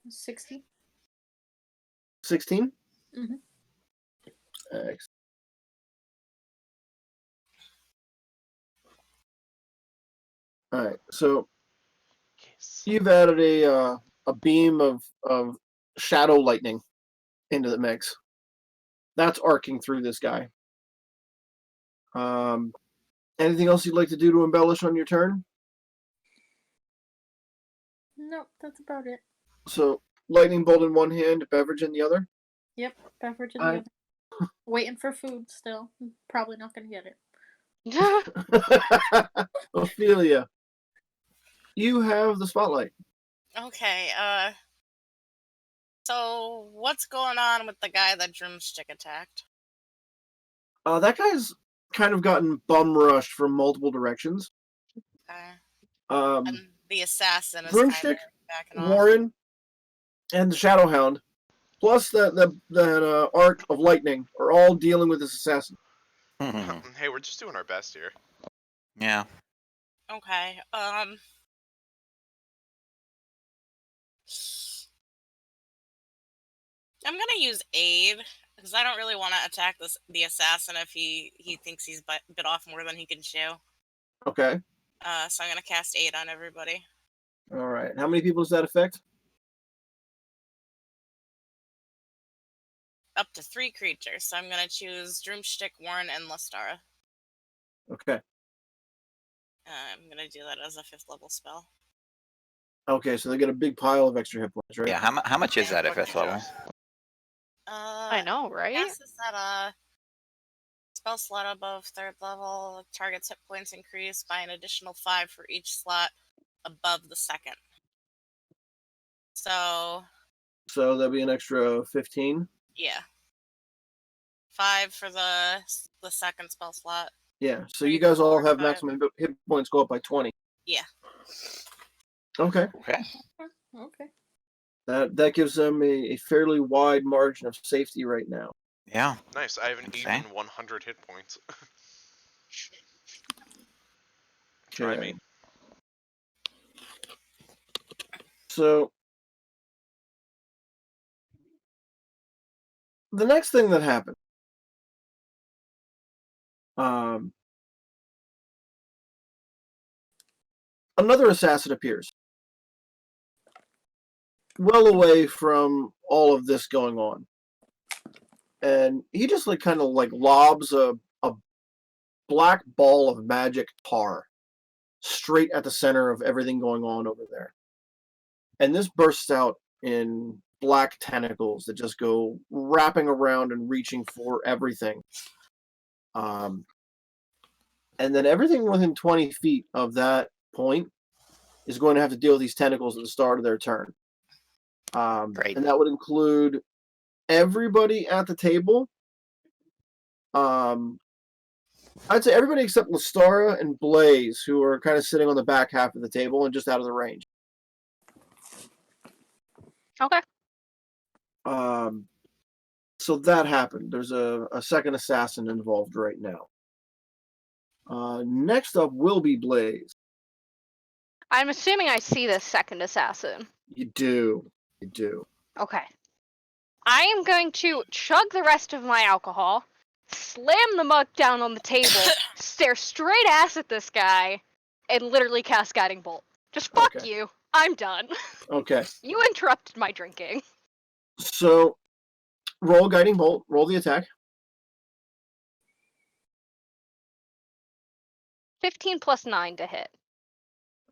60. 16. Mhm. Excellent. All right, so you've added a beam of shadow lightning into the mix. That's arcing through this guy. Anything else you'd like to do to embellish on your turn? Nope, that's about it. So lightning bolt in one hand, beverage in the other. Yep, beverage in the other. Waiting for food still. Probably not gonna get it. Ophelia, you have the spotlight. Okay, so what's going on with the guy that Drumstick attacked? That guy's kind of gotten bum rushed from multiple directions. Okay. Um, And the assassin is Broomstick, kind of backing off. Warren, and the Shadowhound, plus that Art of Lightning, are all dealing with this assassin. Hey, we're just doing our best here. Yeah. Okay. I'm gonna use aid because I don't really want to attack the assassin if he thinks he's bit off more than he can chew. Okay. So I'm gonna cast aid on everybody. All right. How many people does that affect? Up to 3 creatures. So I'm gonna choose Droomstick, Warren, and Lestara. Okay. I'm gonna do that as a 5th level spell. Okay, so they get a big pile of extra hit points, right? Yeah. How much is that at Fuck 5th you, level? Jess. I know, right? Cast this at a spell slot above 3rd level. Target's hit points increase by an additional 5 for each slot above the 2nd. So So that'll be an extra 15. yeah, 5 for the 2nd spell slot. Yeah. So 3, you guys all 4, have 5. maximum hit points go up by 20. Yeah. Okay. Okay. Okay. That gives them a fairly wide margin of safety right now. Yeah. Nice. I have an Okay. even 100 hit points. Try Okay. me. So the next thing that happened, another assassin appears, well away from all of this going on, and he just kind of lobs a black ball of magic tar straight at the center of everything going on over there, and this bursts out in black tentacles that just go wrapping around and reaching for everything. And then everything within 20 feet of that point is going to have to deal with these tentacles at the start of their turn. Great. And that would include everybody at the table. I'd say everybody except Lestara and Blaze, who are kind of sitting on the back half of the table and just out of the range. Okay. So that happened. There's a second assassin involved right now. Next up will be Blaze. I'm assuming I see this second assassin. You do. You do. Okay. I am going to chug the rest of my alcohol, slam the mug down on the table, stare straight ass at this guy, and literally cast Guiding Bolt. Just fuck Okay. you. I'm done. Okay. You interrupted my drinking. So roll Guiding Bolt. Roll the attack. 15 plus 9 to hit.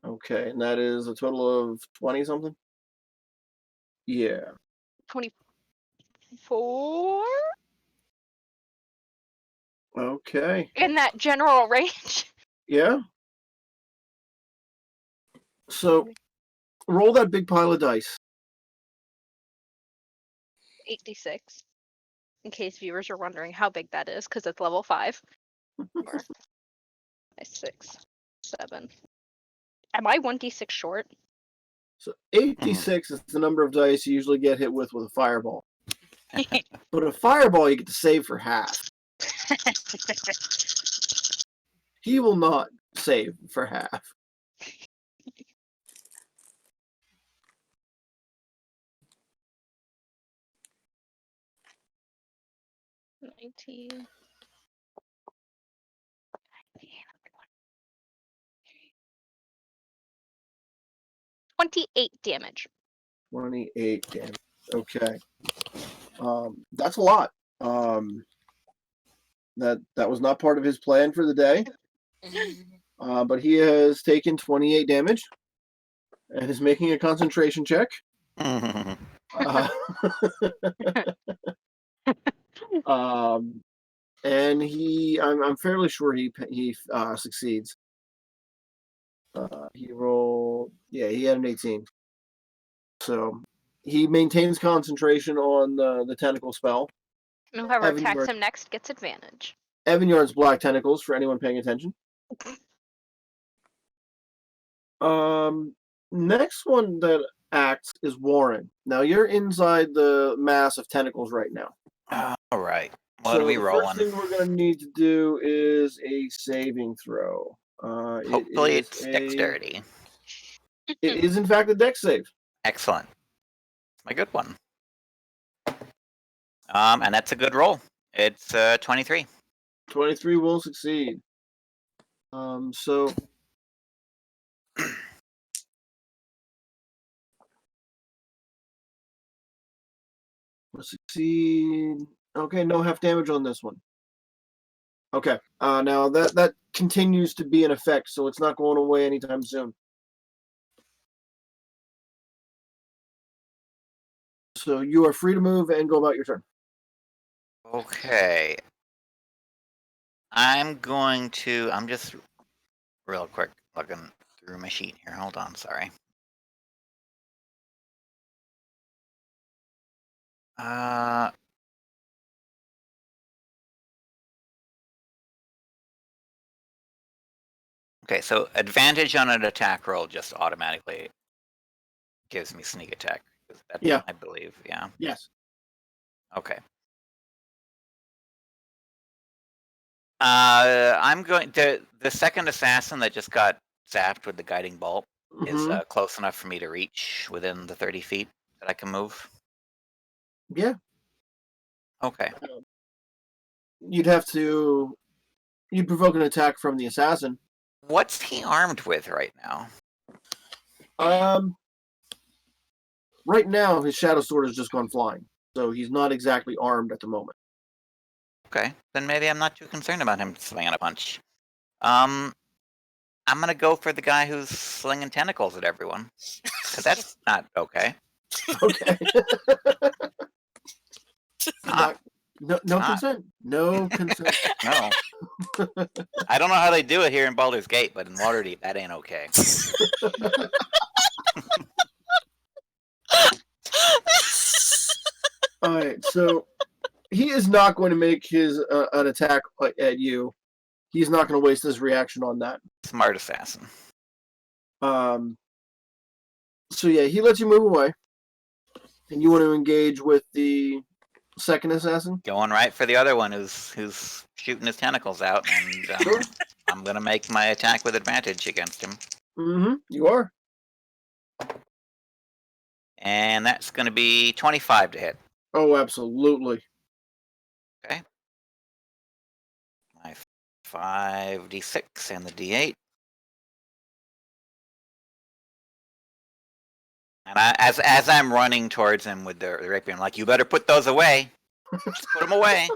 Okay, and that is a total of 20 something? Yeah. 24? Okay. In that general range. Yeah. So roll that big pile of dice. 86. In case viewers are wondering how big that is, because it's level 5. 4, 6, 7. Am I 1d6 short? So 86 is the number of dice you usually get hit with a fireball. But a fireball you get to save for half. He will not save for half. $19. 28 damage. 28 damage. Okay. That's a lot. That was not part of his plan for the day. But he has taken 28 damage and is making a concentration check. And I'm fairly sure he succeeds. He rolled, yeah, he had an 18. So he maintains concentration on the tentacle spell. Whoever Evan attacks Yard- him next gets advantage. Evan Yard's black tentacles for anyone paying attention. Next one that acts is Warren. Now you're inside the mass of tentacles right now. All right. What So are we the first rolling? thing we're gonna need to do is a saving throw. Hopefully it's dexterity. It is in fact a dex save. Excellent. My good one. And that's a good roll. It's 23. 23 will succeed. So we'll succeed. Okay, no half damage on this one. Okay. Now that continues to be in effect, so it's not going away anytime soon. So you are free to move and go about your turn. Okay. I'm just real quick looking through my sheet here. Hold on, sorry. Okay, so advantage on an attack roll just automatically gives me sneak attack. Yeah. I believe, yeah. Yes. Okay. I'm going to the second assassin that just got zapped with the guiding bolt is close enough for me to reach within the 30 feet that I can move. Yeah. Okay. You'd provoke an attack from the assassin. What's he armed with right now? Right now his shadow sword has just gone flying, so he's not exactly armed at the moment. Okay, then maybe I'm not too concerned about him swinging a punch. I'm gonna go for the guy who's slinging tentacles at everyone, because that's not okay. Okay. Ah, no consent. No consent. no. I don't know how they do it here in Baldur's Gate, but in Waterdeep, that ain't okay. All right, so he is not going to make his an attack at you. He's not going to waste his reaction on that. Smart assassin. So yeah, he lets you move away, and you want to engage with the second assassin. Going right for the other one who's shooting his tentacles out, and Sure. I'm gonna make my attack with advantage against him. You are. And that's gonna be 25 to hit. Oh, absolutely. Okay. My 5d6 and the d8. And as I'm running towards him with the rapier, I'm like, you better put those away. Just put them away.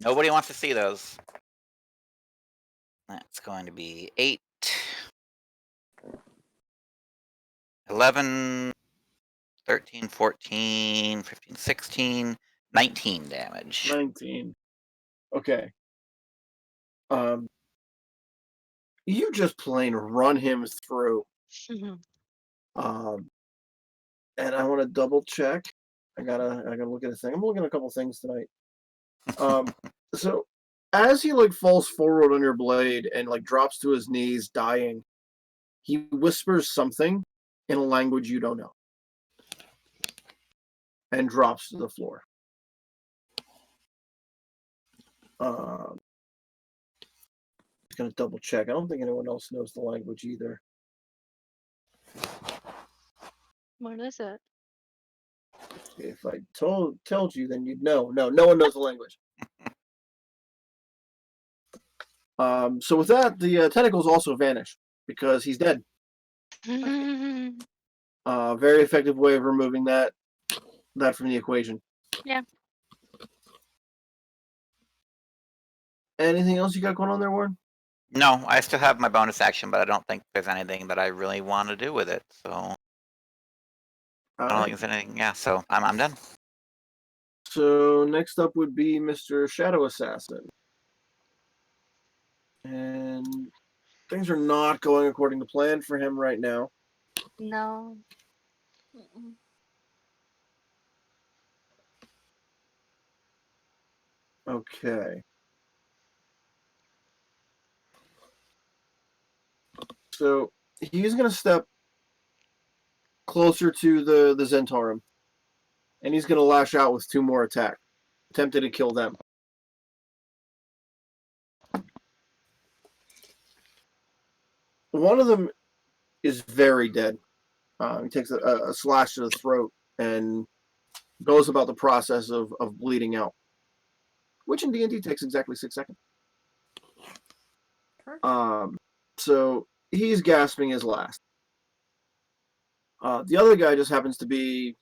Nobody wants to see those. That's going to be 8, 11, 13, 14, 15, 16, 19 damage. 19. Okay. You just plain run him through. And I want to double check. I gotta look at a thing. I'm looking at a couple things tonight. So as he falls forward on your blade and drops to his knees, dying, he whispers something in a language you don't know, and drops to the floor. Just gonna double check. I don't think anyone else knows the language either. What is it? If I told you, then you'd know. No one knows the language. So with that, the tentacles also vanish because he's dead. Very effective way of removing that from the equation. Yeah. Anything else you got going on there, Warren? No, I still have my bonus action, but I don't think there's anything that I really want to do with it. So I don't think there's anything. Yeah, so I'm done. So next up would be Mr. Shadow Assassin. And things are not going according to plan for him right now. No. Okay. So he's going to step closer to the Zentarum, and he's going to lash out with 2 more attacks, attempting to kill them. One of them is very dead. He takes a slash to the throat and goes about the process of bleeding out, which in D&D takes exactly 6 seconds. So he's gasping his last. The other guy just happens to be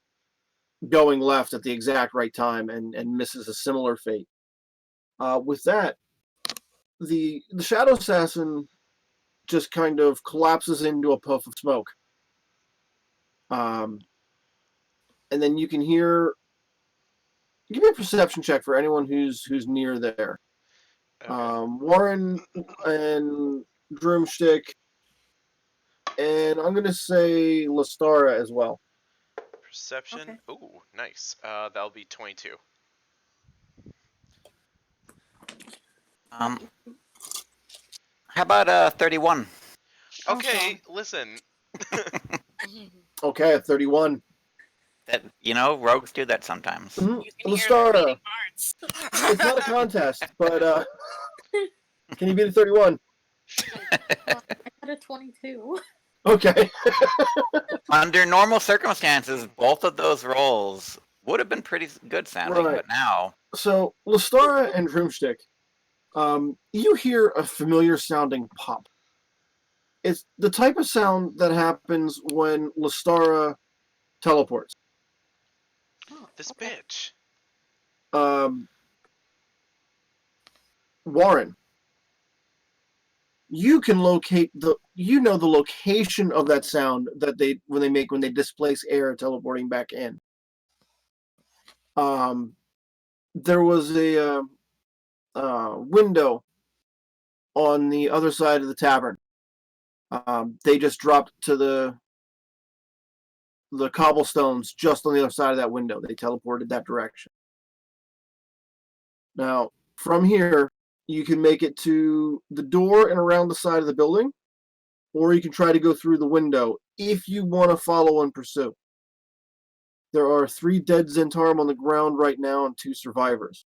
going left at the exact right time and misses a similar fate. With that, the Shadow Assassin just kind of collapses into a puff of smoke. And then you can hear. Give me a perception check for anyone who's near there. Okay. Warren and Droomstick, and I'm gonna say Lestara as well. Perception. Okay. Ooh, nice. That'll be 22. How about 31? Okay, listen. Okay, at 31. That rogues do that sometimes. Mhm. You can hear the Lestara, beating hearts. it's not a contest, but can you beat a 31? I got a 22. Okay. Under normal circumstances, both of those rolls would have been pretty good sounding, Right. but now So Lestara and Droomstick, you hear a familiar sounding pop. It's the type of sound that happens when Lestara teleports. This Okay. bitch. Warren, you can locate the location of that sound that when they displace air teleporting back in. There was a window on the other side of the tavern. They just dropped to the cobblestones just on the other side of that window. They teleported that direction. Now, from here, you can make it to the door and around the side of the building, or you can try to go through the window if you want to follow and pursue. There are 3 dead Zentarum on the ground right now and 2 survivors.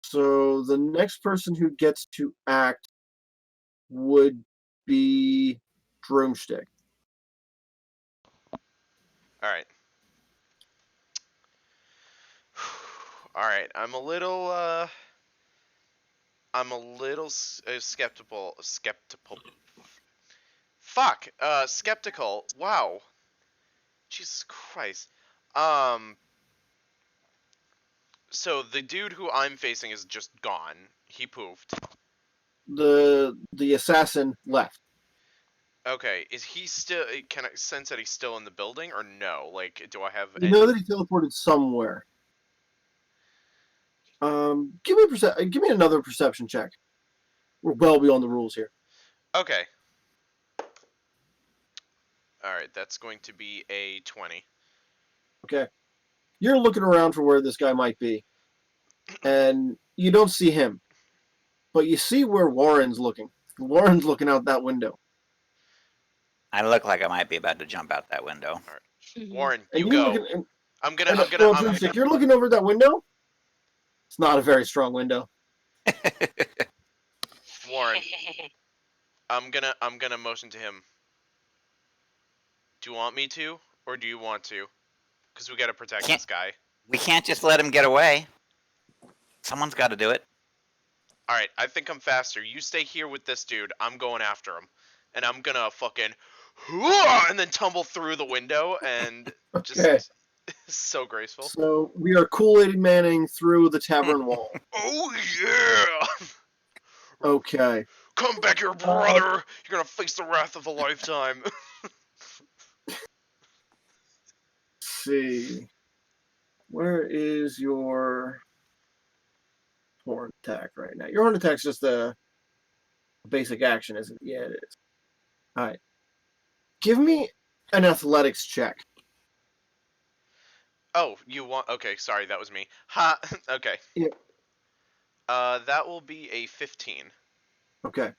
So the next person who gets to act would be Droomstick. Alright. Alright, I'm a little skeptical. Fuck. Skeptical. Wow. Jesus Christ. So the dude who I'm facing is just gone. He poofed. The assassin left. Okay, is he still? Can I sense that he's still in the building or no? Like, do I have You any? know that he teleported somewhere. Give me another perception check. We're well beyond the rules here. Okay. All right, that's going to be a 20. Okay. You're looking around for where this guy might be, and you don't see him, but you see where Warren's looking. Warren's looking out that window. I look like I might be about to jump out that window. Warren, And you you're go. looking. I'm gonna. Drumstick, you're looking over that window. It's not a very strong window. Warren, I'm gonna motion to him. Do you want me to, or do you want to? Because we gotta protect this guy. We can't just let him get away. Someone's got to do it. All right, I think I'm faster. You stay here with this dude. I'm going after him, and I'm gonna fucking, and then tumble through the window and just Okay. so graceful. So we are Kool-Aid Manning through the tavern wall. Oh yeah! Okay. Come back here, brother. You're gonna face the wrath of a lifetime. Let's see. Where is your horn attack right now? Your horn attack's just a basic action, isn't it? Yeah, it is. All right. Give me an athletics check. Oh, you want? Okay, sorry, that was me. Ha. Okay. Yep. That will be a 15. Okay.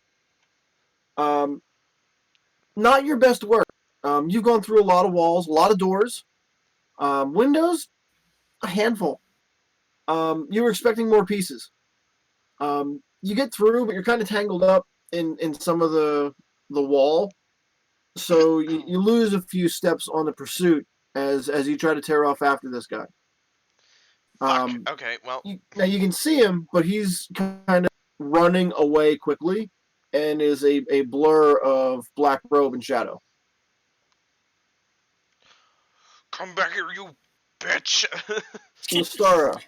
not your best work. You've gone through a lot of walls, a lot of doors. Windows, a handful. You were expecting more pieces. You get through, but you're kind of tangled up in some of the wall. So you lose a few steps on the pursuit as you try to tear off after this guy. Fuck. Okay, well, Now you can see him, but he's kind of running away quickly and is a blur of black robe and shadow. come back here, you bitch. Lestara.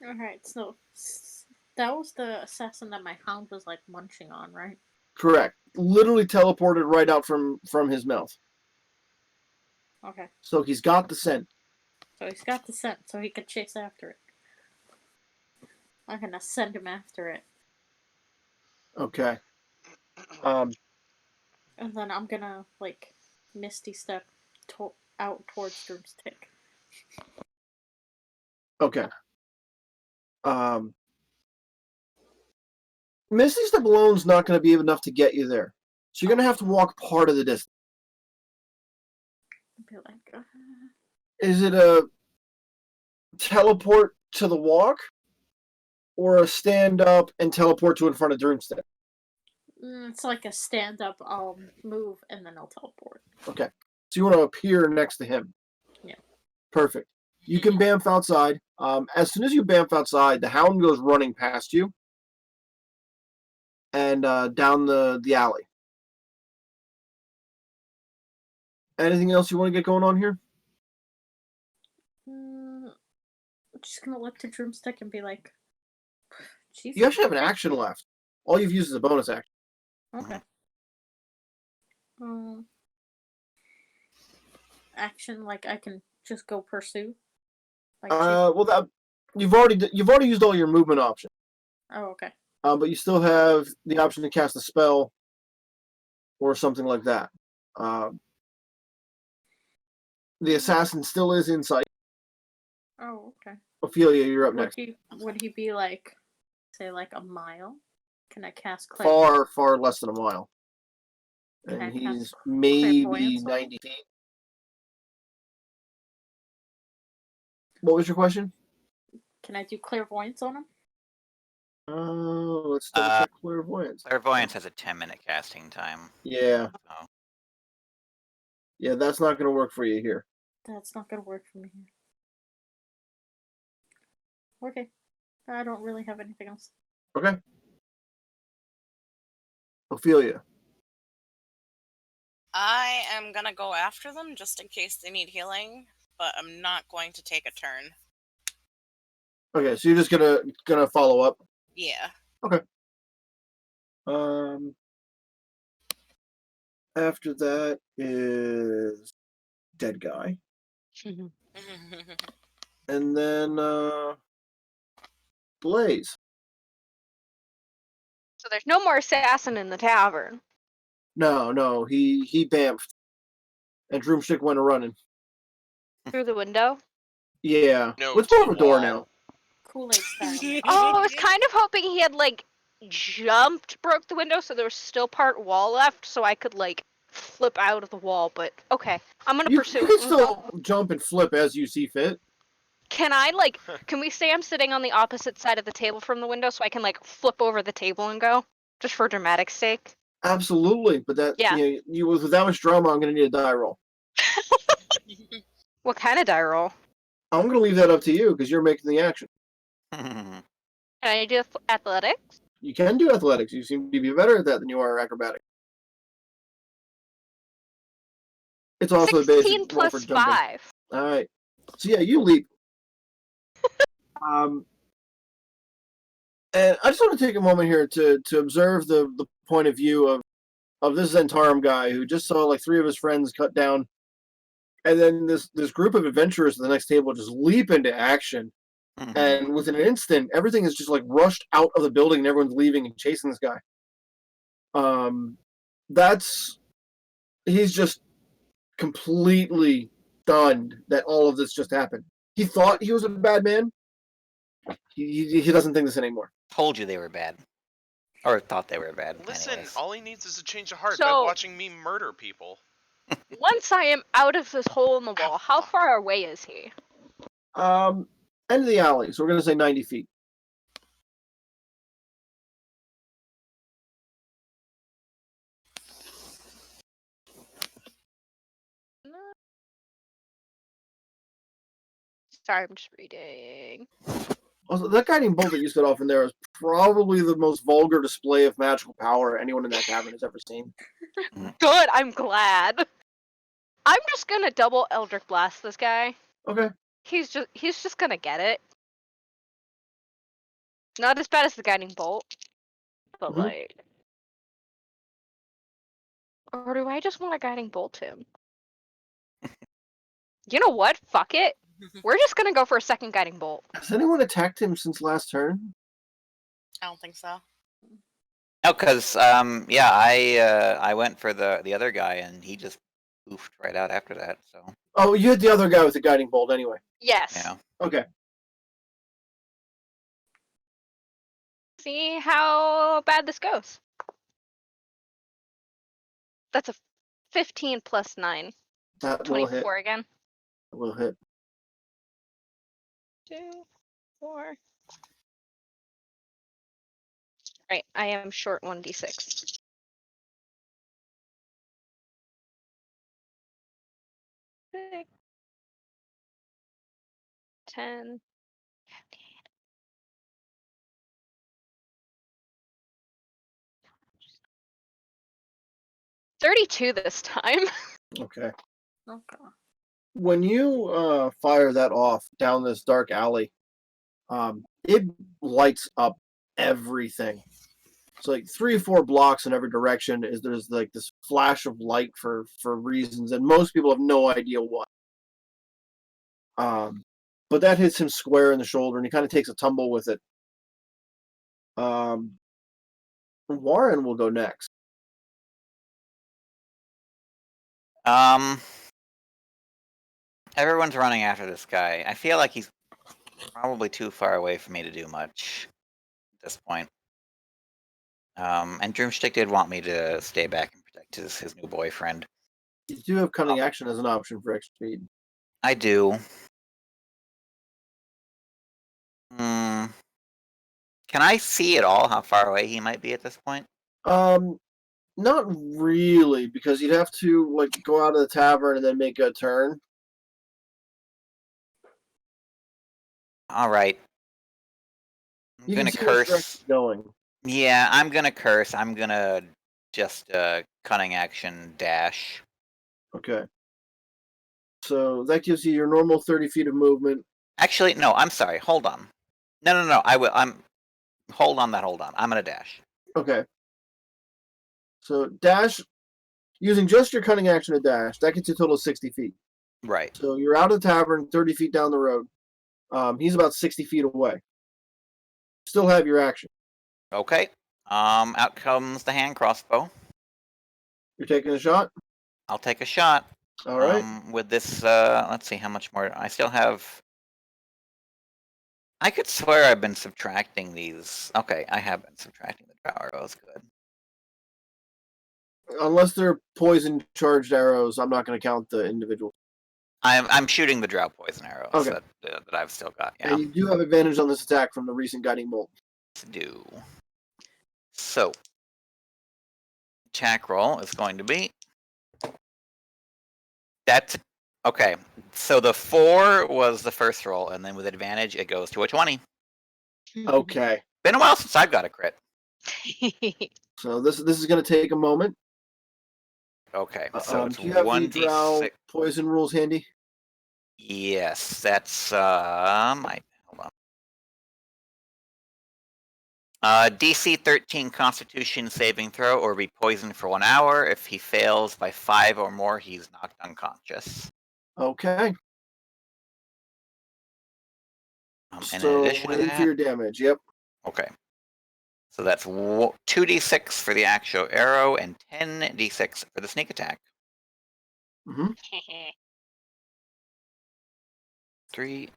Alright, so that was the assassin that my hound was like munching on, right? Correct. Literally teleported right out from his mouth. Okay. So he's got the scent. So he's got the scent, so he could chase after it. I'm gonna send him after it. Okay. And then I'm gonna, like, misty step out towards Broomstick. Okay. Misty Step alone's not going to be enough to get you there. So you're going to have to walk part of the distance. Be like, Is it a teleport to the walk? Or a stand up and teleport to in front of Broomstick? it's like a stand up, I'll move, and then I'll teleport. Okay. So you want to appear next to him? Yeah. Perfect. You can bamf outside. As soon as you bamf outside, the hound goes running past you and down the alley. Anything else you want to get going on here? I'm just gonna look to Broomstick and be like, Jesus. You actually have an action left. All you've used is a bonus action. Okay. Action, like I can just go pursue. Like Well, you've already used all your movement options. oh, okay. But you still have the option to cast a spell or something like that. The assassin still is in sight. Oh, okay. Ophelia, you're up next. Would he be like, say, like a mile? Can I cast Far less than a mile. Can I And he's cast maybe clairvoyance on him? 90 feet. What was your question? Can I do clairvoyance on him? Let's double check clairvoyance. Clairvoyance has a 10-minute casting time. Yeah. So. Yeah, that's not going to work for you here. That's not gonna work for me here. Okay. I don't really have anything else. Okay. Ophelia. I am gonna go after them just in case they need healing, but I'm not going to take a turn. Okay, so you're just gonna follow up. Yeah. Okay. After that is dead guy, and then Blaze. So there's no more assassin in the tavern. No, he bamfed, and Droomstick went a running. Through the window? Yeah. No, Let's to go the over the door wall. now. Kool-Aid style. Oh, I was kind of hoping he had, like, jumped, broke the window, so there was still part wall left, so I could, like, flip out of the wall, but okay. I'm gonna You pursue. can still jump and flip as you see fit. Can I, like, can we say I'm sitting on the opposite side of the table from the window so I can, like, flip over the table and go? Just for dramatic sake? Absolutely, but that Yeah. you with that much drama, I'm gonna need a die roll. What kind of die roll? I'm gonna leave that up to you because you're making the action. Can I do athletics? You can do athletics. You seem to be better at that than you are acrobatic. It's also the 16 basic roll for plus jumping. 5. All right. So yeah, you leap. And I just want to take a moment here to observe the point of view of this Zentarum guy who just saw like 3 of his friends cut down, and then this group of adventurers at the next table just leap into action, and within an instant, everything is just like rushed out of the building, and everyone's leaving and chasing this guy. He's just completely stunned that all of this just happened. He thought he was a bad man. He doesn't think this anymore. Told you they were bad. Or thought they were bad. Listen, Anyways. all he needs is a change of heart by So- watching me murder people. Once I am out of this hole in the wall, how far away is he? End of the alley. So we're gonna say 90 feet. Sorry, I'm just reading. Also, that guiding bolt that you set off in there is probably the most vulgar display of magical power anyone in that cavern has ever seen. Good, I'm glad. I'm just gonna double Eldritch Blast this guy. Okay. He's just gonna get it. Not as bad as the guiding bolt, but Mhm. like. Or do I just want to guiding bolt him? You know what? Fuck it. We're just gonna go for a second guiding bolt. Has anyone attacked him since last turn? I don't think so. No, because yeah, I went for the other guy and he just oofed right out after that. So Oh, you hit the other guy with the guiding bolt anyway. Yes. yeah. Okay. See how bad this goes. That's a 15 plus 9. That will hit. 24 again. That will hit. 2, 4. Right, I am short 1d6. Six, 10, 32 this time. Okay. Okay. When you fire that off down this dark alley, it lights up everything. It's like 3 or 4 blocks in every direction. There's like this flash of light for reasons, and most people have no idea what. But that hits him square in the shoulder, and he kind of takes a tumble with it. Warren will go next. Everyone's running after this guy. I feel like he's probably too far away for me to do much at this point. And Droomstick did want me to stay back and protect his new boyfriend. You do have cunning action as an option for extra speed. I do. Hmm. Can I see at all how far away he might be at this point? Not really, because you'd have to like go out of the tavern and then make a turn. All right. I'm You gonna can see which direction curse. it's going. Yeah, I'm gonna curse. I'm gonna just cunning action dash. Okay. So that gives you your normal 30 feet of movement. Actually, no. I'm sorry. Hold on. No. I will. Hold on. I'm gonna dash. Okay. So dash, using just your cunning action to dash, that gets you a total of 60 feet. Right. So you're out of the tavern, 30 feet down the road. He's about 60 feet away. Still have your action. Okay. Out comes the hand crossbow. You're taking a shot? I'll take a shot. All right. With this, let's see how much more I still have. I could swear I've been subtracting these. Okay, I have been subtracting the drow arrows. Good. Unless they're poison charged arrows, I'm not going to count the individual. I'm shooting the drow poison arrows Okay. that I've still got. Yeah. And you do have advantage on this attack from the recent guiding bolt. Let's do. So, attack roll is going to be. That's okay. So the 4 was the first roll, and then with advantage, it goes to a 20. Okay. Been a while since I've got a crit. So this is going to take a moment. Okay, so it's do you have the 1d6. drow poison rules handy? Yes, that's hold on. DC 13 Constitution saving throw, or be poisoned for 1 hour. If he fails by 5 or more, he's knocked unconscious. Okay. And in So addition to wait for your that, damage. Yep. okay. So that's 2d6 for the actual arrow and 10d6 for the sneak attack. Mm-hmm. 3,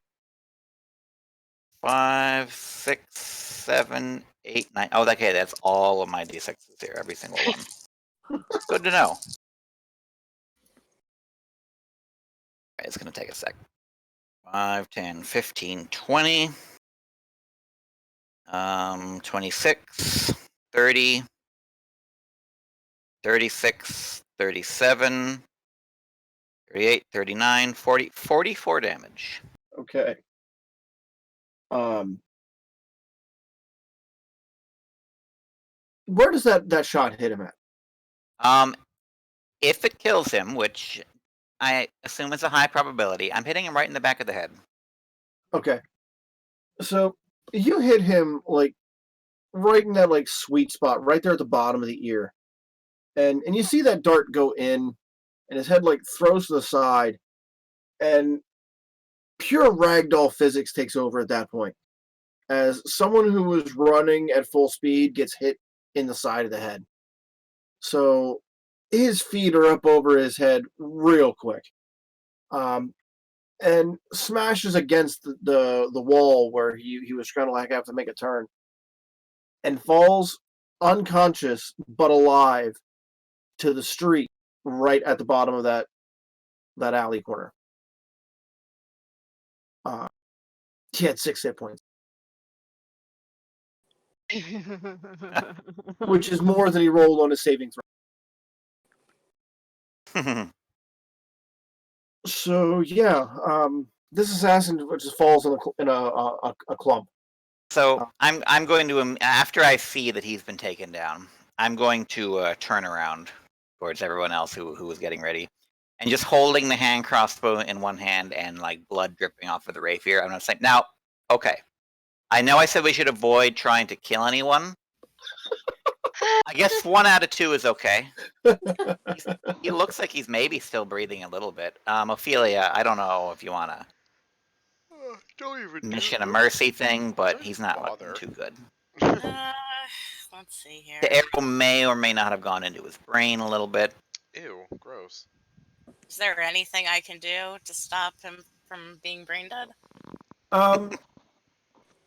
5, 6, 7, 8, 9. Oh, okay, that's all of my d6s here, every single one. Good to know. Okay, it's going to take a sec. 5, 10, 15, 20. 26, 30, 36, 37, 38, 39, 40, 44 damage. Okay. Where does that shot hit him at? If it kills him, which I assume is a high probability, I'm hitting him right in the back of the head. Okay. So you hit him like right in that like sweet spot, right there at the bottom of the ear. And you see that dart go in, and his head like throws to the side, and pure ragdoll physics takes over at that point. As someone who was running at full speed gets hit in the side of the head. So his feet are up over his head real quick. And smashes against the wall where he was trying to like have to make a turn. And falls unconscious but alive to the street right at the bottom of that alley corner. He had 6 hit points, which is more than he rolled on his saving throw. So yeah, this assassin just falls in a clump. So I'm going to, after I see that he's been taken down, I'm going to turn around towards everyone else who was getting ready, and just holding the hand crossbow in one hand and like blood dripping off of the rapier. I'm gonna say, now, okay, I know I said we should avoid trying to kill anyone. I guess 1 out of 2 is okay. He looks like he's maybe still breathing a little bit. Ophelia, I don't know if you want to Don't even mission a mercy thing, but he's not looking too good. Let's see here. The arrow may or may not have gone into his brain a little bit. Ew, gross. Is there anything I can do to stop him from being brain dead?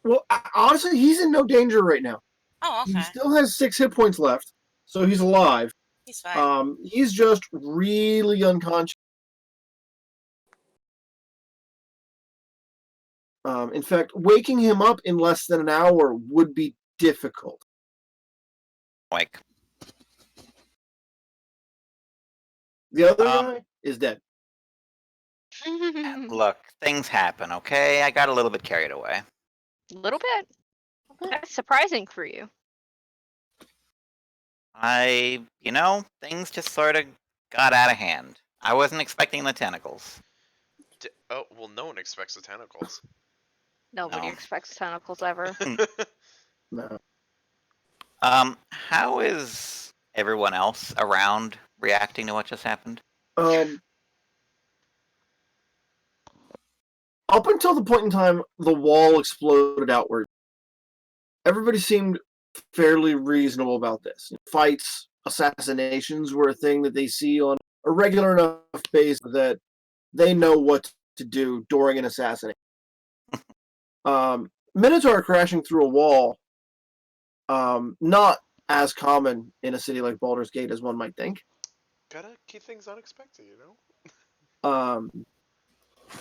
Well, honestly, he's in no danger right now. Oh, okay. He still has 6 hit points left, so he's alive. He's fine. He's just really unconscious. In fact, waking him up in less than an hour would be difficult. Like, The other guy is dead. look, things happen, okay? I got a little bit carried away. A little bit. That's surprising for you. Things just sort of got out of hand. I wasn't expecting the tentacles. Oh, well, no one expects the tentacles. Nobody No. expects tentacles ever. No. How is everyone else around reacting to what just happened? Up until the point in time the wall exploded outward, everybody seemed fairly reasonable about this. Fights, assassinations were a thing that they see on a regular enough basis that they know what to do during an assassination. Minotaur crashing through a wall, not as common in a city like Baldur's Gate as one might think. Gotta keep things unexpected, you know?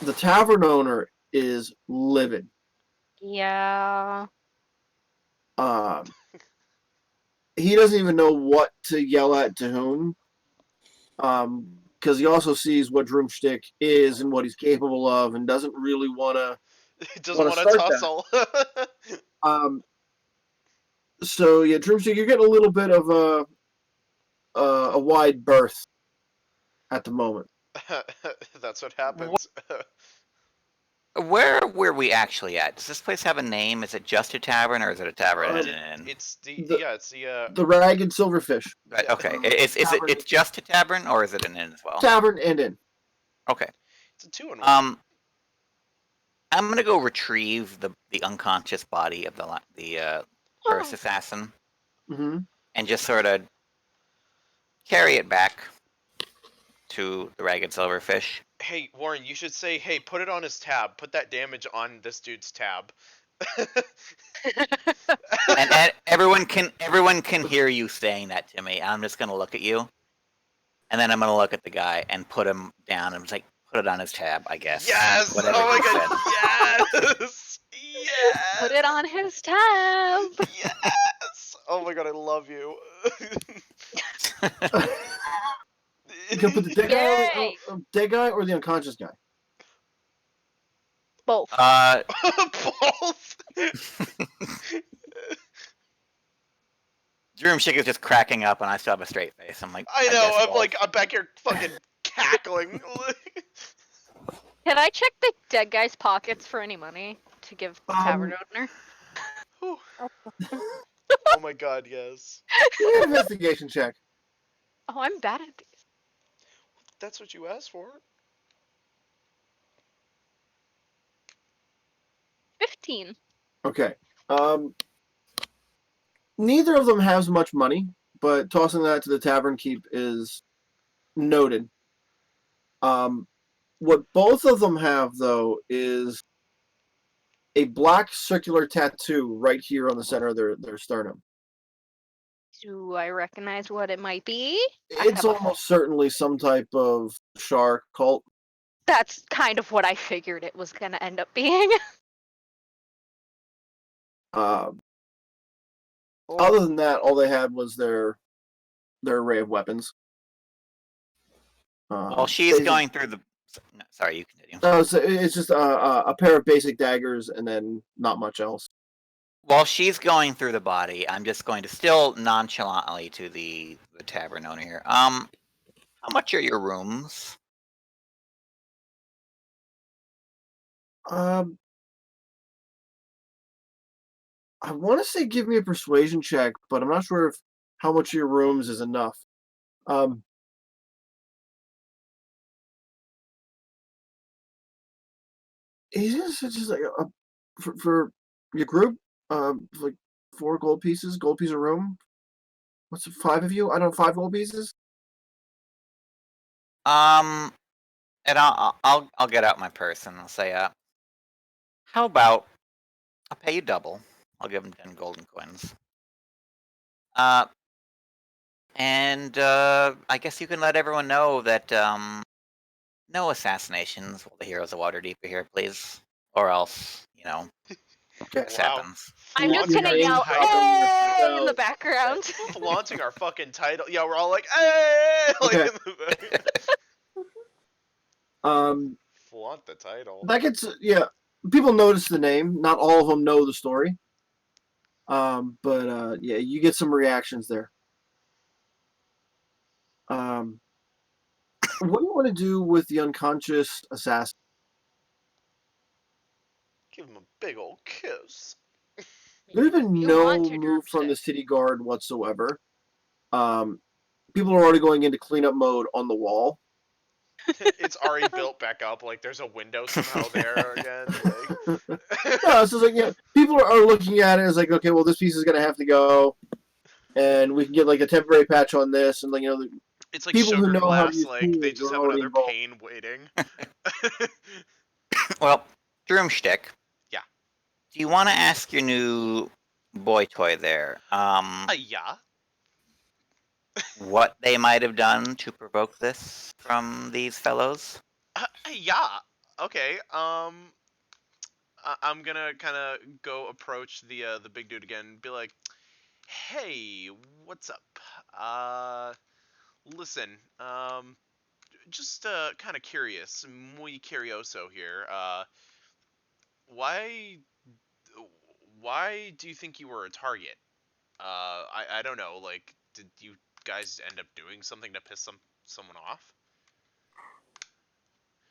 The tavern owner is livid. Yeah. He doesn't even know what to yell at to whom. Because he also sees what Drumstick is and what he's capable of, and doesn't really want to. He doesn't want to tussle. So yeah, Drumstick, you're getting a little bit of a wide berth at the moment. That's what happens. Where were we actually at? Does this place have a name? Is it just a tavern, or is it a tavern and an inn? It's the The Ragged Silverfish. Right, okay, it's just a tavern, or is it an inn as well? Tavern and inn. Okay. It's a 2-in-1. I'm gonna go retrieve the unconscious body of the first assassin, and just sort of carry it back to the Ragged Silverfish. Hey, Warren, you should say, hey, put it on his tab. Put that damage on this dude's tab. And everyone can hear you saying that to me. I'm just gonna look at you, and then I'm gonna look at the guy and put him down and just like put it on his tab, I guess. Yes! Whatever Oh my he god, said. yes! Yes! Put it on his tab. Yes! Oh my god, I love you. You gonna put the dead guy, Yay! dead guy or the unconscious guy? Both. Both. Droomstick is just cracking up, and I still have a straight face. I'm like, I know. guess I'm both. like, I'm back here fucking cackling. Can I check the dead guy's pockets for any money to give the tavern owner? Whew. Oh, Oh my god, yes. Investigation check. Oh, I'm bad at these. That's what you asked for. 15. Okay. Neither of them has much money, but tossing that to the tavern keep is noted. What both of them have, though, is a black circular tattoo right here on the center of their sternum. Do I recognize what it might be? I It's have a- almost certainly some type of shark cult. That's kind of what I figured it was gonna end up being. Other than that, all they had was their array of weapons. Well, she's going through the. No, sorry, you continue. So it's just a pair of basic daggers and then not much else. While she's going through the body, I'm just going to still nonchalantly to the tavern owner here. How much are your rooms? I want to say give me a persuasion check, but I'm not sure if how much of your rooms is enough. It's just like for your group, like 4 gold pieces, gold piece a room. What's it, 5 of you? I don't know, 5 gold pieces. And I'll get out my purse and I'll say, how about I'll pay you double. I'll give him 10 golden coins. And I guess you can let everyone know that no assassinations while the heroes of Waterdeep are here, please, or else this Wow. happens. I'm just Flaunting gonna our yell title. "Hey!" in the background. Flaunting our fucking title. Yeah, we're all like, hey! Like, Okay. in the back. Flaunt the title. That gets people notice the name. Not all of them know the story. But yeah, you get some reactions there. What do you want to do with the unconscious assassin? Give him a big old kiss. There's been You no want to move from the Droomstick. city guard whatsoever. People are already going into cleanup mode on the wall. It's already built back up. Like, there's a window somehow there again. Like... No, so it's like people are looking at it as like, okay, well, this piece is gonna have to go, and we can get like a temporary patch on this, and like It's like people who sugar know how to glass. use Like, they tools just are have already another involved. pane waiting. Well, Droomstick. Yeah. Do you want to ask your new boy toy there? Yeah. What they might have done to provoke this from these fellows? Yeah. Okay. I'm gonna kind of go approach the big dude again and be like, "Hey, what's up? Listen, just kind of curious, muy curioso here. Why do you think you were a target? I don't know. Like, did you guys end up doing something to piss someone off?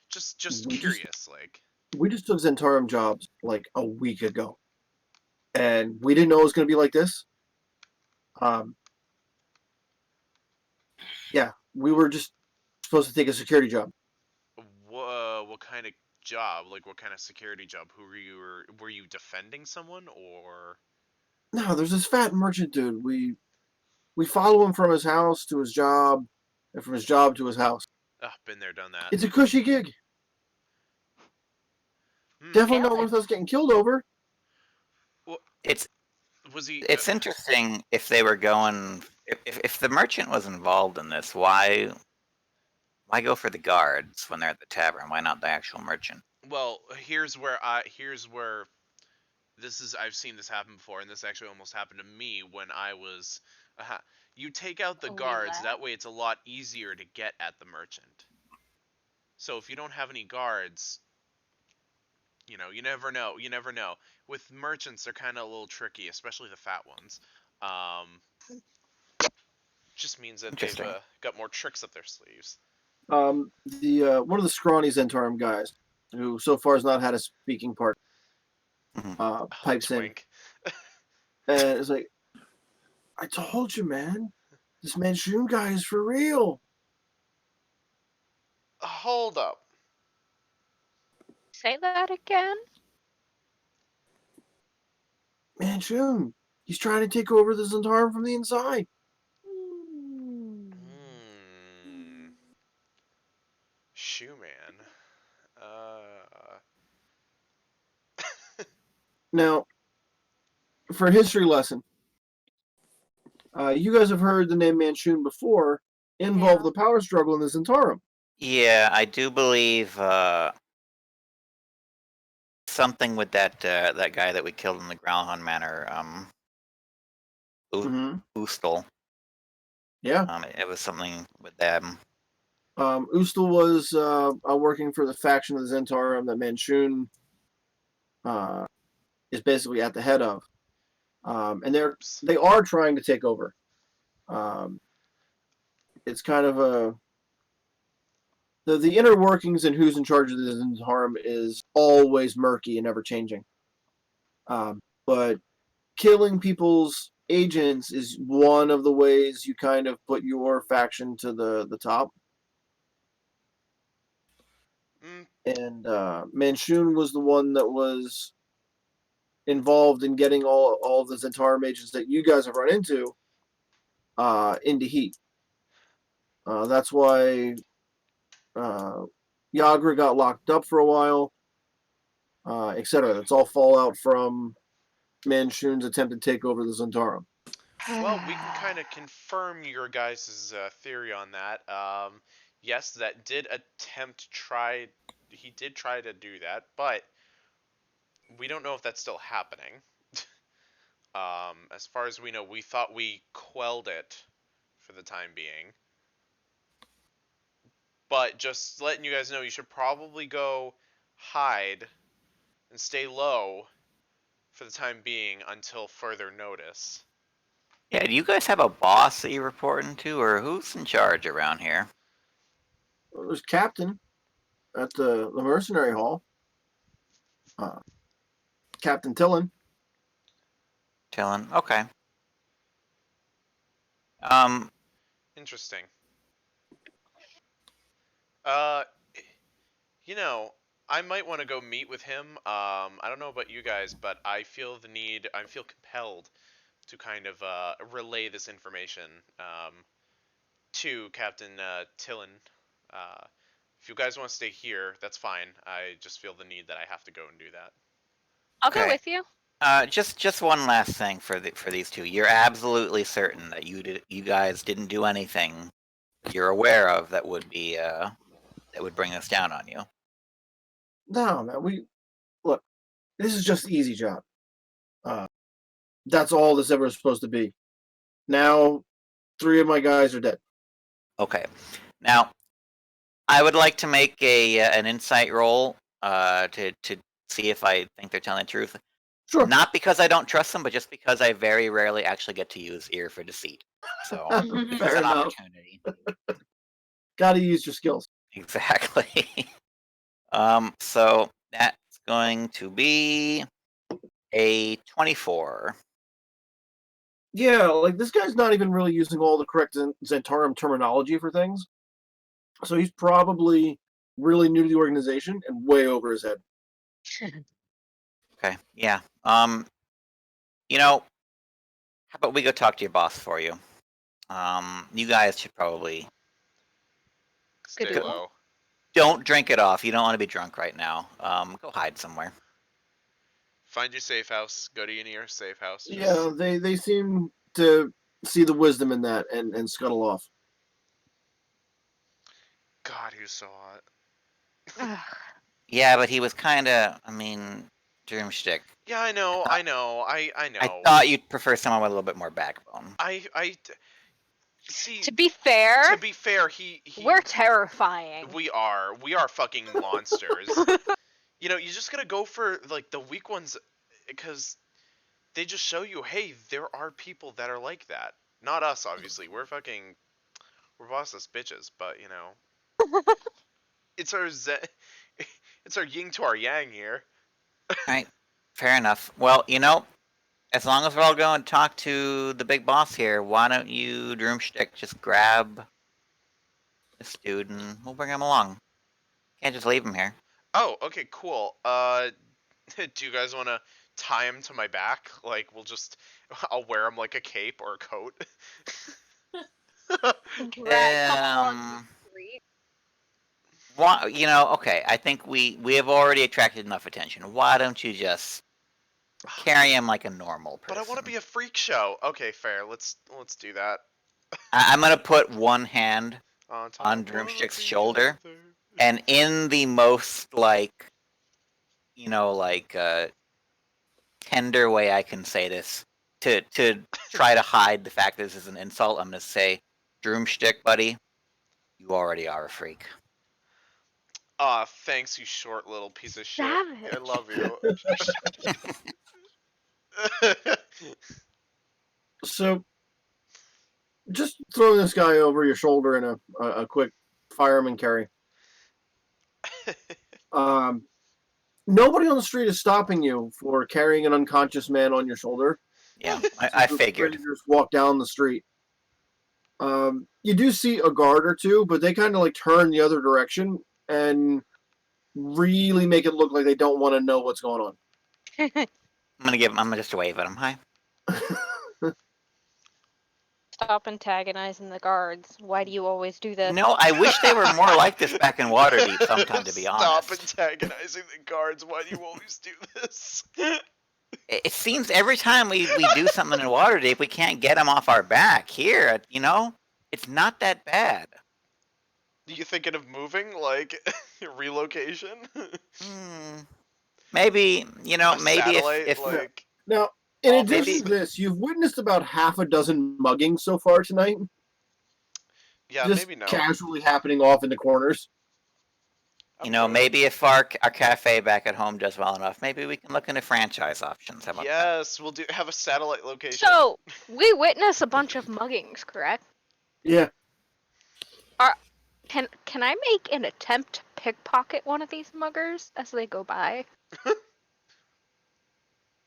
Just We just- curious, like." We just took Zentarum jobs like a week ago, and we didn't know it was gonna be like this. Yeah, we were just supposed to take a security job. What kind of job? Like, what kind of security job? Were you defending someone, or? No, there's this fat merchant dude. We follow him from his house to his job, and from his job to his house. Been there, done that. It's a cushy gig. Definitely not worth us getting killed over. Well, It's Was he? it's interesting if they were going if the merchant was involved in this, why go for the guards when they're at the tavern? Why not the actual merchant? Well, here's where this is. I've seen this happen before, and this actually almost happened to me when I was. You take out the Only guards. that? That way, it's a lot easier to get at the merchant. So if you don't have any guards, you never know. You never know. With merchants, they're kind of a little tricky, especially the fat ones. Um, just means that they've Interesting. got more tricks up their sleeves. The one of the scrawny Zentarum guys, who so far has not had a speaking part, Mhm. pipes in Twink. and is like, "I told you, man, this Manchun guy is for real." Hold up. Say that again? Manchun, he's trying to take over the Zentarum from the inside. Hmm. Shoe man. Now, for a history lesson, you guys have heard the name Manchun before. Involved Yeah. the power struggle in the Zentarum. Yeah, I do believe something with that guy that we killed in the Growlhound Manor, Mm-hmm. Oostel. Yeah. It was something with them. Ustel was working for the faction of the Zentarum that Manchun is basically at the head of, and Oops. they are trying to take over. It's kind of the inner workings and who's in charge of the Zentarum is always murky and ever changing. But killing people's agents is one of the ways you kind of put your faction to the top. Mm, And Manchun was the one that was involved in getting all of the Zentarum agents that you guys have run into heat. That's why Yagra got locked up for a while, etc. That's all fallout from Manchun's attempt to take over the Zentarum. well, we can kind of confirm your guys' theory on that. Yes, that did attempt try. He did try to do that, but we don't know if that's still happening. As far as we know, we thought we quelled it for the time being. But just letting you guys know, you should probably go hide and stay low for the time being until further notice. Yeah, do you guys have a boss that you're reporting to, or who's in charge around here? There's Captain at the mercenary hall, Captain Tillin. Tillin. Okay. Um, Interesting. Uh, you know, I might want to go meet with him. I don't know about you guys, but I feel I feel compelled to kind of relay this information to Captain Tillin. Uh, if you guys want to stay here, that's fine. I just feel the need that I have to go and do that. I'll go okay. with you. Just one last thing for these two. You're absolutely certain that you guys didn't do anything you're aware of that would be that would bring this down on you. No, man, look. This is just the easy job. That's all this ever was supposed to be. Now, 3 of my guys are dead. Okay. Now, I would like to make an insight roll to see if I think they're telling the truth. Sure. Not because I don't trust them, but just because I very rarely actually get to use ear for deceit. So this is Fair an enough. opportunity. Got to use your skills. Exactly. So that's going to be a 24. Yeah, like this guy's not even really using all the correct Zentarum terminology for things. So he's probably really new to the organization and way over his head. Okay. Yeah. How about we go talk to your boss for you? You guys should probably Stay Good low. don't drink it off. You don't want to be drunk right now. Go hide somewhere. Find your safe house. Go to your nearest safe house. Just... Yeah, they seem to see the wisdom in that and scuttle off. God, he was so hot. Ugh. Yeah, but he was kind of, I mean, Drumstick. Yeah, I know. I know. I I know. thought you'd prefer someone with a little bit more backbone. I see. To be fair, he we're terrifying. we are fucking monsters. You know, you just gotta go for like the weak ones, because they just show you, hey, there are people that are like that. Not us, obviously. We're bossless bitches, but you know, it's our it's our yin to our yang here. Right, fair enough. Well, you know, as long as we're all going to talk to the big boss here, why don't you, Drumstick, just grab this dude and we'll bring him along. Can't just leave him here. Oh, okay, cool. Do you guys want to tie him to my back? Like, I'll wear him like a cape or a coat. Drag him along the Um, street. why, you know, okay, I think we have already attracted enough attention. Why don't you just carry him like a normal person? But I want to be a freak show. Okay, fair. Let's do that. I'm gonna put one hand On top on of Drumstick's the shoulder, other. and in the most, like, you know, like, tender way I can say this, to try to hide the fact that this is an insult, I'm gonna say, Drumstick, buddy, you already are a freak. Aw, thanks, you short little piece of shit. I Savage. love you. So, just throwing this guy over your shoulder in a quick fireman carry. Nobody on the street is stopping you for carrying an unconscious man on your shoulder. Yeah, I figured. You just walk down the street. You do see a guard or two, but they kind of like turn the other direction and really make it look like they don't want to know what's going on. I'm gonna just wave at him. Hi. Stop antagonizing the guards. Why do you always do this? No, I wish they were more like this back in Waterdeep sometime, to be honest. Stop antagonizing the guards. Why do you always do this? It seems every time we do something in Waterdeep, we can't get them off our back. Here, you know, it's not that bad. Are you thinking of moving, like relocation? Maybe, you know, A maybe satellite, if like... Now, in Oh, addition maybe- to this, you've witnessed about half a dozen muggings so far tonight. Yeah, Just maybe no. casually happening off in the corners. you know, Okay. maybe if our cafe back at home does well enough, maybe we can look into franchise options. How about that? Yes, we'll have a satellite location. So, we witness a bunch of muggings, correct? Yeah. Can I make an attempt to pickpocket one of these muggers as they go by?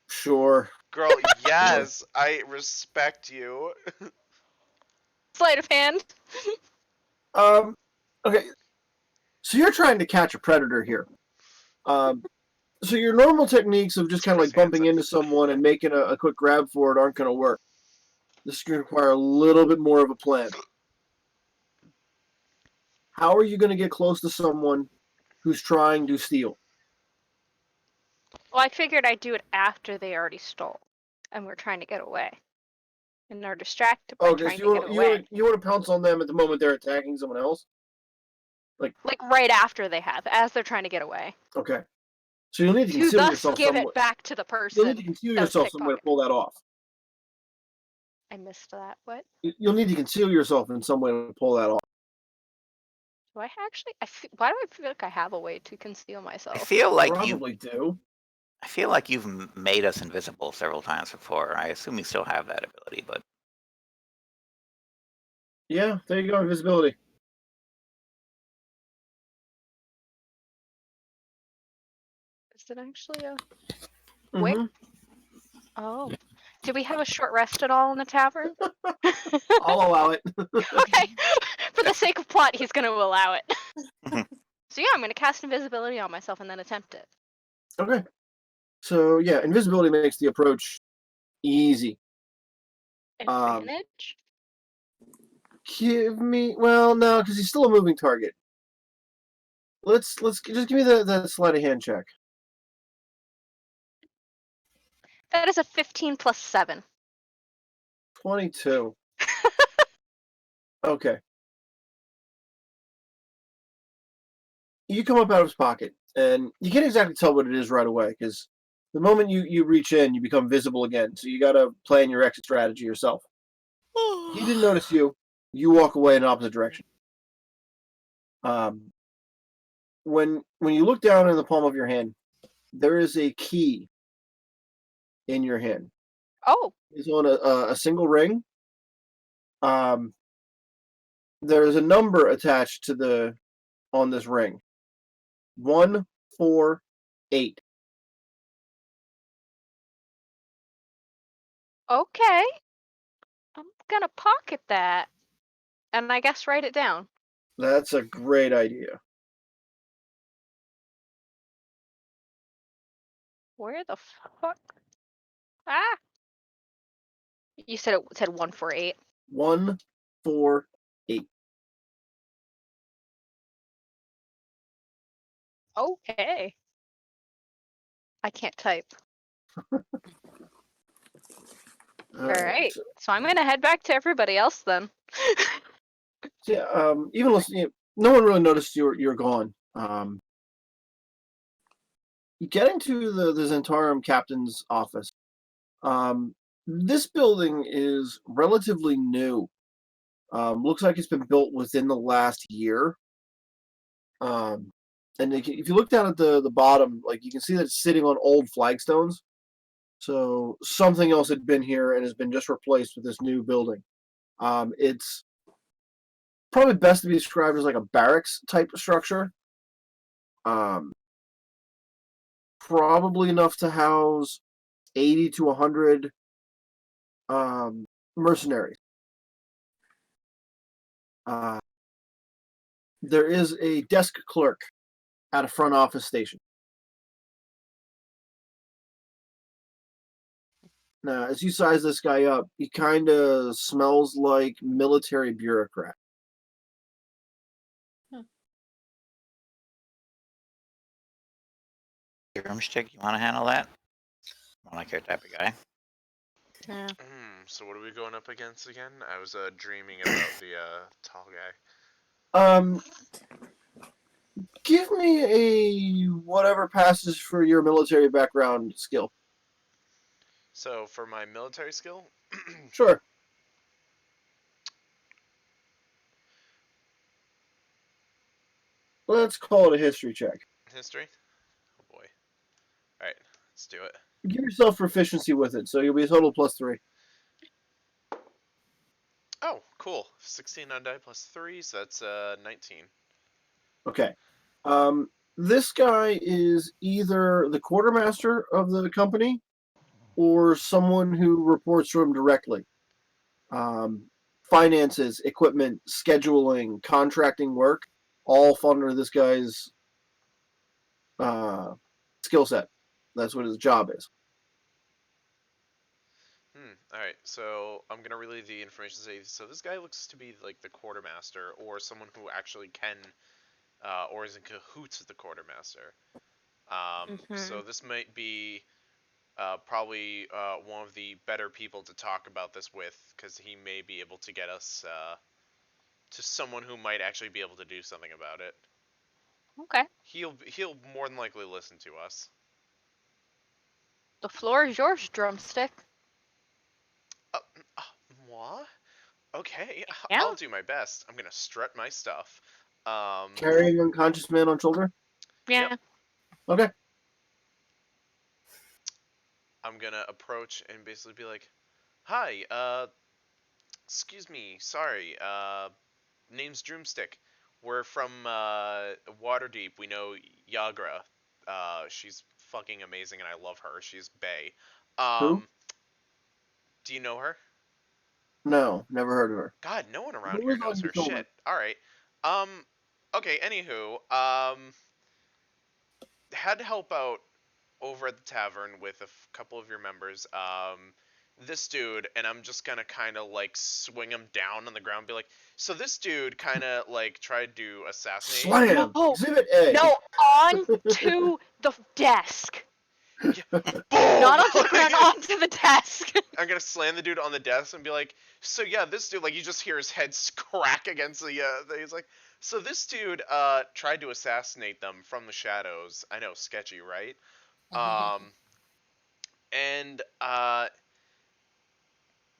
Sure. Girl, yes, I respect you. Sleight of hand. Okay. So you're trying to catch a predator here. So your normal techniques of just kind of like bumping into someone and making a quick grab for it aren't going to work. This is going to require a little bit more of a plan. How are you going to get close to someone who's trying to steal? Well, I figured I'd do it after they already stole, and we're trying to get away, and are distracted by Okay, trying so to get away. you want to pounce on them at the moment they're attacking someone else? Like right after they have, as they're trying to get away. Okay. So you'll need to To conceal thus yourself give somewhere. it back to the You'll person. need to conceal that was yourself somewhere to pickpocket. pull that off. I missed that. What? You'll need to conceal yourself in some way to pull that off. Do I actually? Why do I feel like I have a way to conceal I myself? feel like Probably do. I feel like you've made us invisible several times before. I assume you still have that ability, but Yeah, there you go, invisibility. Is it actually a? Wait. Mhm. Oh. Do we have a short rest at all in the tavern? I'll allow it. Okay. For the sake of plot, he's going to allow it. So yeah, I'm going to cast invisibility on myself and then attempt it. Okay. So yeah, invisibility makes the approach easy. Advantage? Give me no, because he's still a moving target. Let's just give me that sleight of hand check. That is a 15 plus 7. 22. Okay. You come up out of his pocket, and you can't exactly tell what it is right away, because the moment you reach in, you become visible again. So you got to plan your exit strategy yourself. He didn't notice you. You walk away in the opposite direction. When you look down in the palm of your hand, there is a key in your hand. Oh, It's on a single ring. There's a number attached to on this ring. 148. okay. I'm gonna pocket that, and I guess write it down. That's a great idea. Where the fuck? Ah! You said it said 148. 148. Okay. I can't type. All right. So I'm gonna head back to everybody else then. Yeah. Even listening, no one really noticed you're gone. Getting to the Zentarum captain's office. This building is relatively new. Looks like it's been built within the last year. And if you look down at the bottom, like you can see that it's sitting on old flagstones. So something else had been here and has been just replaced with this new building. It's probably best to be described as like a barracks type structure. Probably enough to house 80 to 100 mercenaries. There is a desk clerk at a front office station. Now, as you size this guy up, he kind of smells like military bureaucrat. Drumstick, you want to handle that? I like your type of guy. Yeah. So what are we going up against again? I was dreaming about the tall guy. Give me a whatever passes for your military background skill. So for my military skill, Sure. Let's call it a history check. history. Oh boy. All right, let's do it. Give yourself proficiency with it, so you'll be a total plus 3. Oh, cool. 16 on die plus 3, so that's 19. Okay. This guy is either the quartermaster of the company or someone who reports to him directly. Finances, equipment, scheduling, contracting work, all fall under this guy's skill set. That's what his job is. Alright, so I'm gonna relay the information. Say, so this guy looks to be like the quartermaster, or someone who actually can, or is in cahoots with the quartermaster. So this might be probably one of the better people to talk about this with, because he may be able to get us to someone who might actually be able to do something about it. Okay. He'll more than likely listen to us. The floor is yours, drumstick. Moi? Okay, Yeah. I'll do my best. I'm gonna strut my stuff. Carrying an unconscious man on shoulder? Yeah. Yep. Okay. I'm gonna approach and basically be like, "Hi, excuse me, sorry, name's Droomstick. We're from Waterdeep. We know Yagra. She's fucking amazing, and I love her. She's bae. Who? Do you know her? No, never heard of her. God, no one around Who here is on knows your her. shoulder? Shit. All right. Okay. Anywho, had to help out over at the tavern with a couple of your members. This dude, and I'm just gonna kind of like swing him down on the ground, and be like, so this dude kind of like tried to assassinate. Slam! No. Exhibit A! No, on to the desk. Boom! Not onto the ground, onto the desk. I'm gonna slam the dude on the desk and be like, so yeah, this dude, like, you just hear his head crack against he's like, so this dude, tried to assassinate them from the shadows. I know, sketchy, right? Um, and,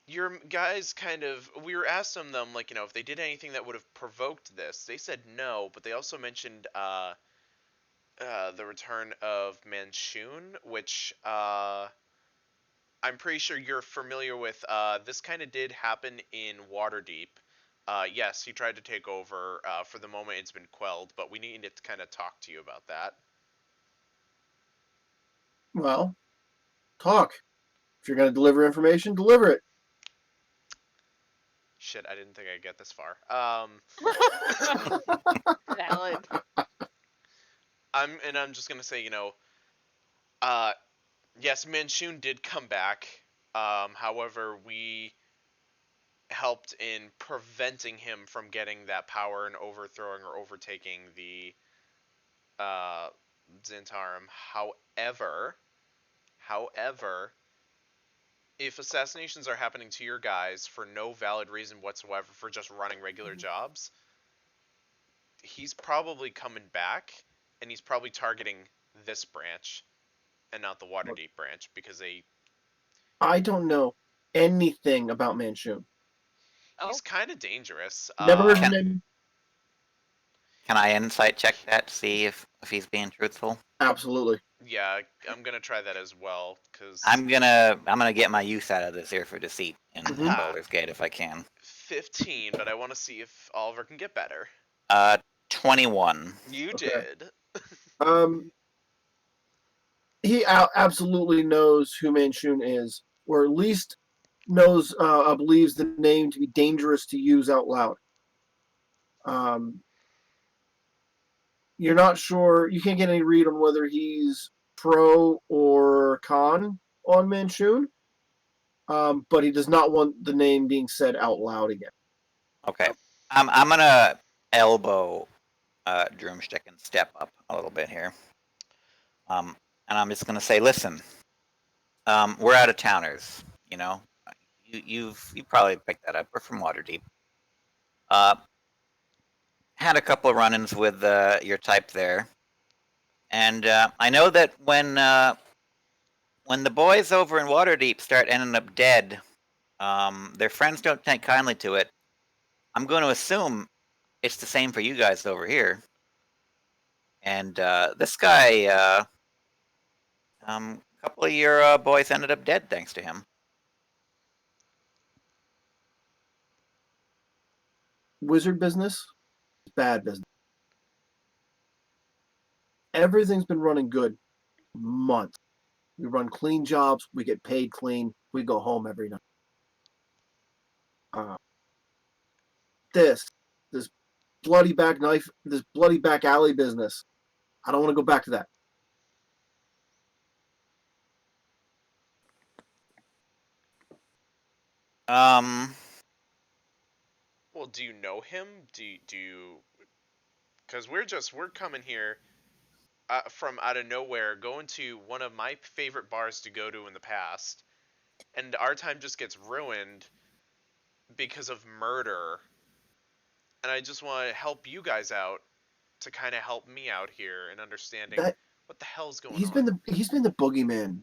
your guys kind of, we were asking them, like, if they did anything that would have provoked this. They said no, but they also mentioned, the return of Manchun, which, I'm pretty sure you're familiar with. This kind of did happen in Waterdeep. Yes, he tried to take over. For the moment, it's been quelled, but we needed to kind of talk to you about that. Well, talk. If you're going to deliver information, deliver it. Shit, I didn't think I'd get this far. Valid. I'm just gonna say, uh, yes, Manchun did come back. However, we helped in preventing him from getting that power and overthrowing or overtaking the uh, Zentarum. However, if assassinations are happening to your guys for no valid reason whatsoever, for just running regular jobs, he's probably coming back, and he's probably targeting this branch and not the Waterdeep branch because I don't know anything about Manchun. he's kind of dangerous. Never heard Can- of him. Can I insight check that to see if he's being truthful? Absolutely. Yeah, I'm gonna try that as well because I'm gonna get my use out of this here for deceit in Mhm. Baldur's Gate if I can. 15, but I want to see if Oliver can get better. 21. You Okay. did. He absolutely knows who Manchun is, or at least knows, believes the name to be dangerous to use out loud. You're not sure. You can't get any read on whether he's pro or con on Manchun, but he does not want the name being said out loud again. Okay. I'm gonna elbow Droomstick and step up a little bit here. And I'm just gonna say, listen, we're out of towners. You know, you probably picked that up. We're from Waterdeep. Had a couple of run-ins with your type there, and I know that when the boys over in Waterdeep start ending up dead, their friends don't take kindly to it. I'm going to assume it's the same for you guys over here. And this guy, a couple of your boys ended up dead thanks to him. Wizard business, bad business. Everything's been running good months. We run clean jobs. We get paid clean. We go home every night. This bloody back knife, this bloody back alley business. I don't want to go back to that. Well, do you know him? Do you? Because we're coming here from out of nowhere, going to one of my favorite bars to go to in the past, and our time just gets ruined because of murder. And I just want to help you guys out to kind of help me out here in understanding That what the hell's going he's on. been the boogeyman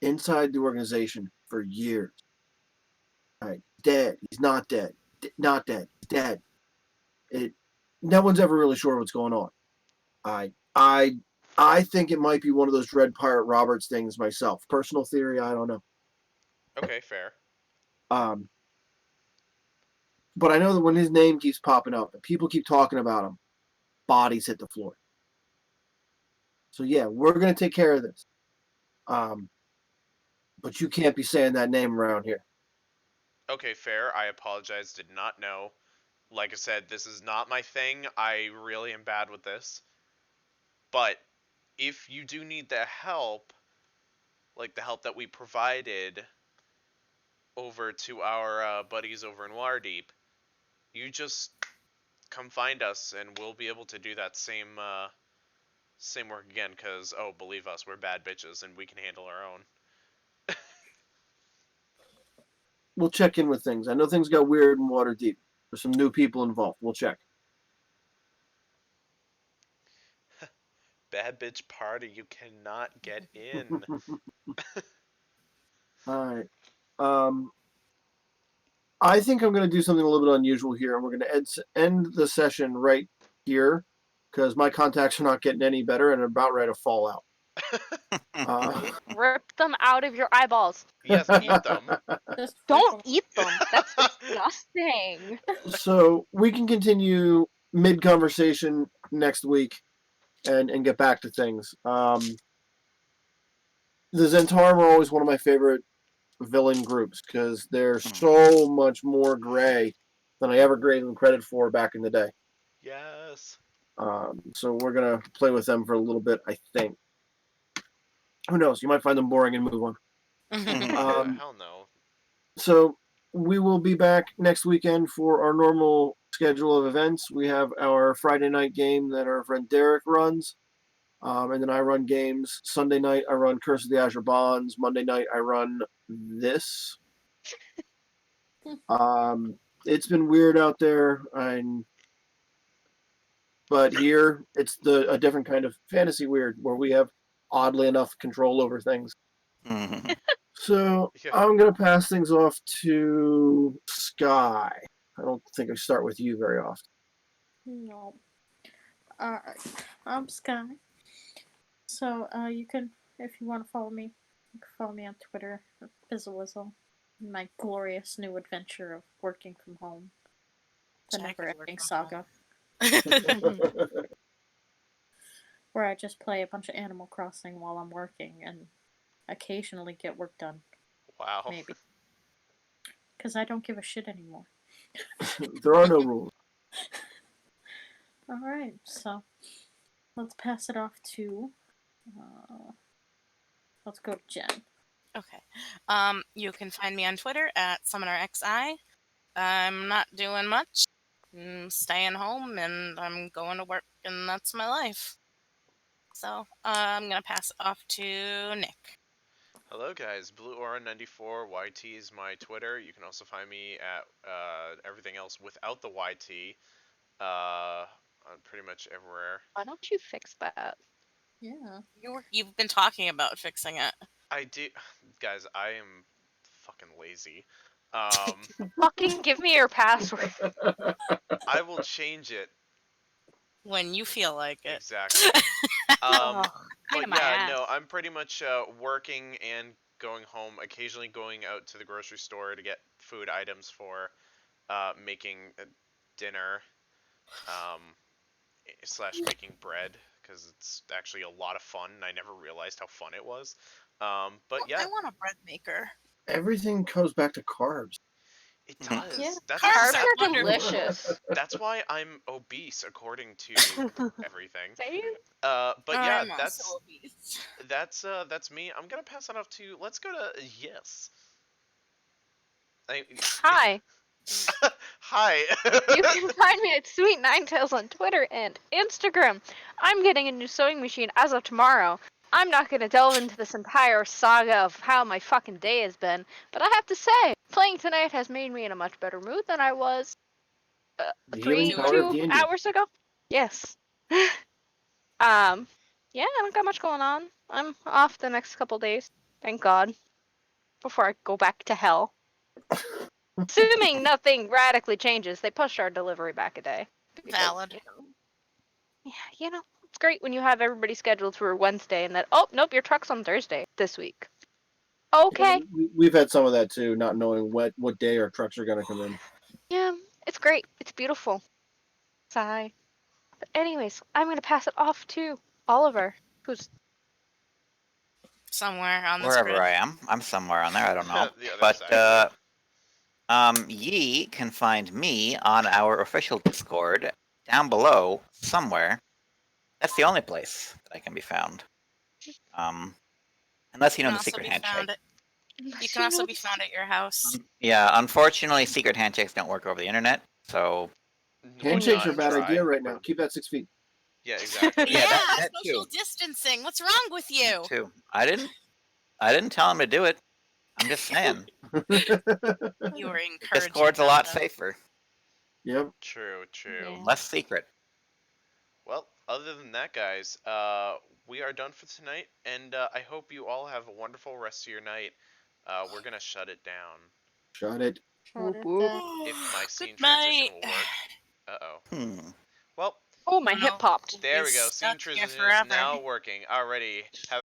inside the organization for years. Right, dead. He's not dead. Not dead. Dead. No one's ever really sure what's going on. I think it might be one of those Dread Pirate Roberts things myself. Personal theory, I don't know. Okay, fair. But I know that when his name keeps popping up and people keep talking about him, bodies hit the floor. So yeah, we're gonna take care of this. But you can't be saying that name around here. Okay, fair. I apologize. Did not know. Like I said, this is not my thing. I really am bad with this. But if you do need the help, like the help that we provided over to our buddies over in Waterdeep, you just come find us and we'll be able to do that same same work again, because, oh, believe us, we're bad bitches and we can handle our own. We'll check in with things. I know things got weird in Waterdeep. There's some new people involved. We'll check. Bad bitch party, you cannot get in. All right. I think I'm going to do something a little bit unusual here, and we're going to end the session right here because my contacts are not getting any better and are about ready to fall out. Rip them out of your eyeballs. Yes, eat them. Just Don't eat them. That's disgusting. So we can continue mid-conversation next week and get back to things. The Zentarum are always one of my favorite villain groups because they're so much more gray than I ever gave them credit for back in the day. Yes. So we're gonna play with them for a little bit, I think. Who knows? You might find them boring and move on. Hell no. So we will be back next weekend for our normal schedule of events. We have our Friday night game that our friend Derek runs. And then I run games. Sunday night, I run Curse of the Azure Bonds. Monday night, I run this. It's been weird out there. But here, it's a different kind of fantasy weird where we have, oddly enough, control over things. So Yeah. I'm going to pass things off to Sky. I don't think I start with you very often. No. Alright. I'm Sky. So, you can, if you want to follow me, you can follow me on Twitter, Bizzlewizzle. My glorious new adventure of working from home. The Jack never at work ending from saga. Where I just play a bunch of Animal Crossing while I'm working and occasionally get work done. Wow. Maybe. Because I don't give a shit anymore. There are no rules. Alright, so let's pass it off to. Let's go to Jen. Okay. You can find me on Twitter at SummonerXI. I'm not doing much. I'm staying home and I'm going to work, and that's my life. So I'm gonna pass it off to Nick. Hello guys, Blue Aura 94 YT is my Twitter. You can also find me at everything else without the YT. On pretty much everywhere. Why don't you fix that? Yeah. You've been talking about fixing it. I do, guys. I am fucking lazy. Fucking give me your password. I will change it When you feel like it. exactly. Ugh, pain But in my yeah, ass. no, I'm pretty much working and going home. Occasionally going out to the grocery store to get food items for making dinner, um, slash making bread, because it's actually a lot of fun, and I never realized how fun it was. But yeah, I want a bread maker. Everything comes back to carbs. it does. Yeah. That's Carbs Carbs are are wonderful. delicious. that's why I'm obese, according to everything. Same. But yeah, I'm also obese. that's me. I'm gonna pass it off to. Let's go to yes. Hi. Hi. You can find me at Sweet Ninetails on Twitter and Instagram. I'm getting a new sewing machine as of tomorrow. I'm not going to delve into this entire saga of how my fucking day has been, but I have to say, playing tonight has made me in a much better mood than I was The healing power of 2 D&D. hours ago. Yes. Yeah, I don't got much going on. I'm off the next couple days, thank God, before I go back to hell. Assuming nothing radically changes, they pushed our delivery back a day. Because, Valid. It's great when you have everybody scheduled for Wednesday and that, oh, nope, your truck's on Thursday this week. Okay. We've had some of that too, not knowing what day our trucks are going to come in. Yeah, it's great. It's beautiful. Sigh. But anyways, I'm going to pass it off to Oliver, who's Somewhere on this Wherever grid. I am. I'm somewhere on there. I don't know. The other But side. ye can find me on our official Discord down below somewhere. That's the only place that I can be found. Unless you know the secret handshake. You can also be found at your house. Yeah, unfortunately, secret handshakes don't work over the internet. So Why Handshakes not are a bad try? idea right now. Keep that 6 feet. Yeah, exactly. Yeah, that social too. distancing. What's wrong with you? Too. I didn't tell him to do it. I'm just saying. You were encouraging Discord's a them, lot though. safer, Yep. True, true. Yeah. less secret. Well, other than that, guys, we are done for tonight, and I hope you all have a wonderful rest of your night. We're gonna shut it down. Shut it. Shut Whoop, it whoop. down. If my Good scene night. transition will work. Uh-oh. Hmm. Well, Oh, my Well, hip popped. there We'll we be go. Scene stuck here transition is forever. now working. Alrighty. Have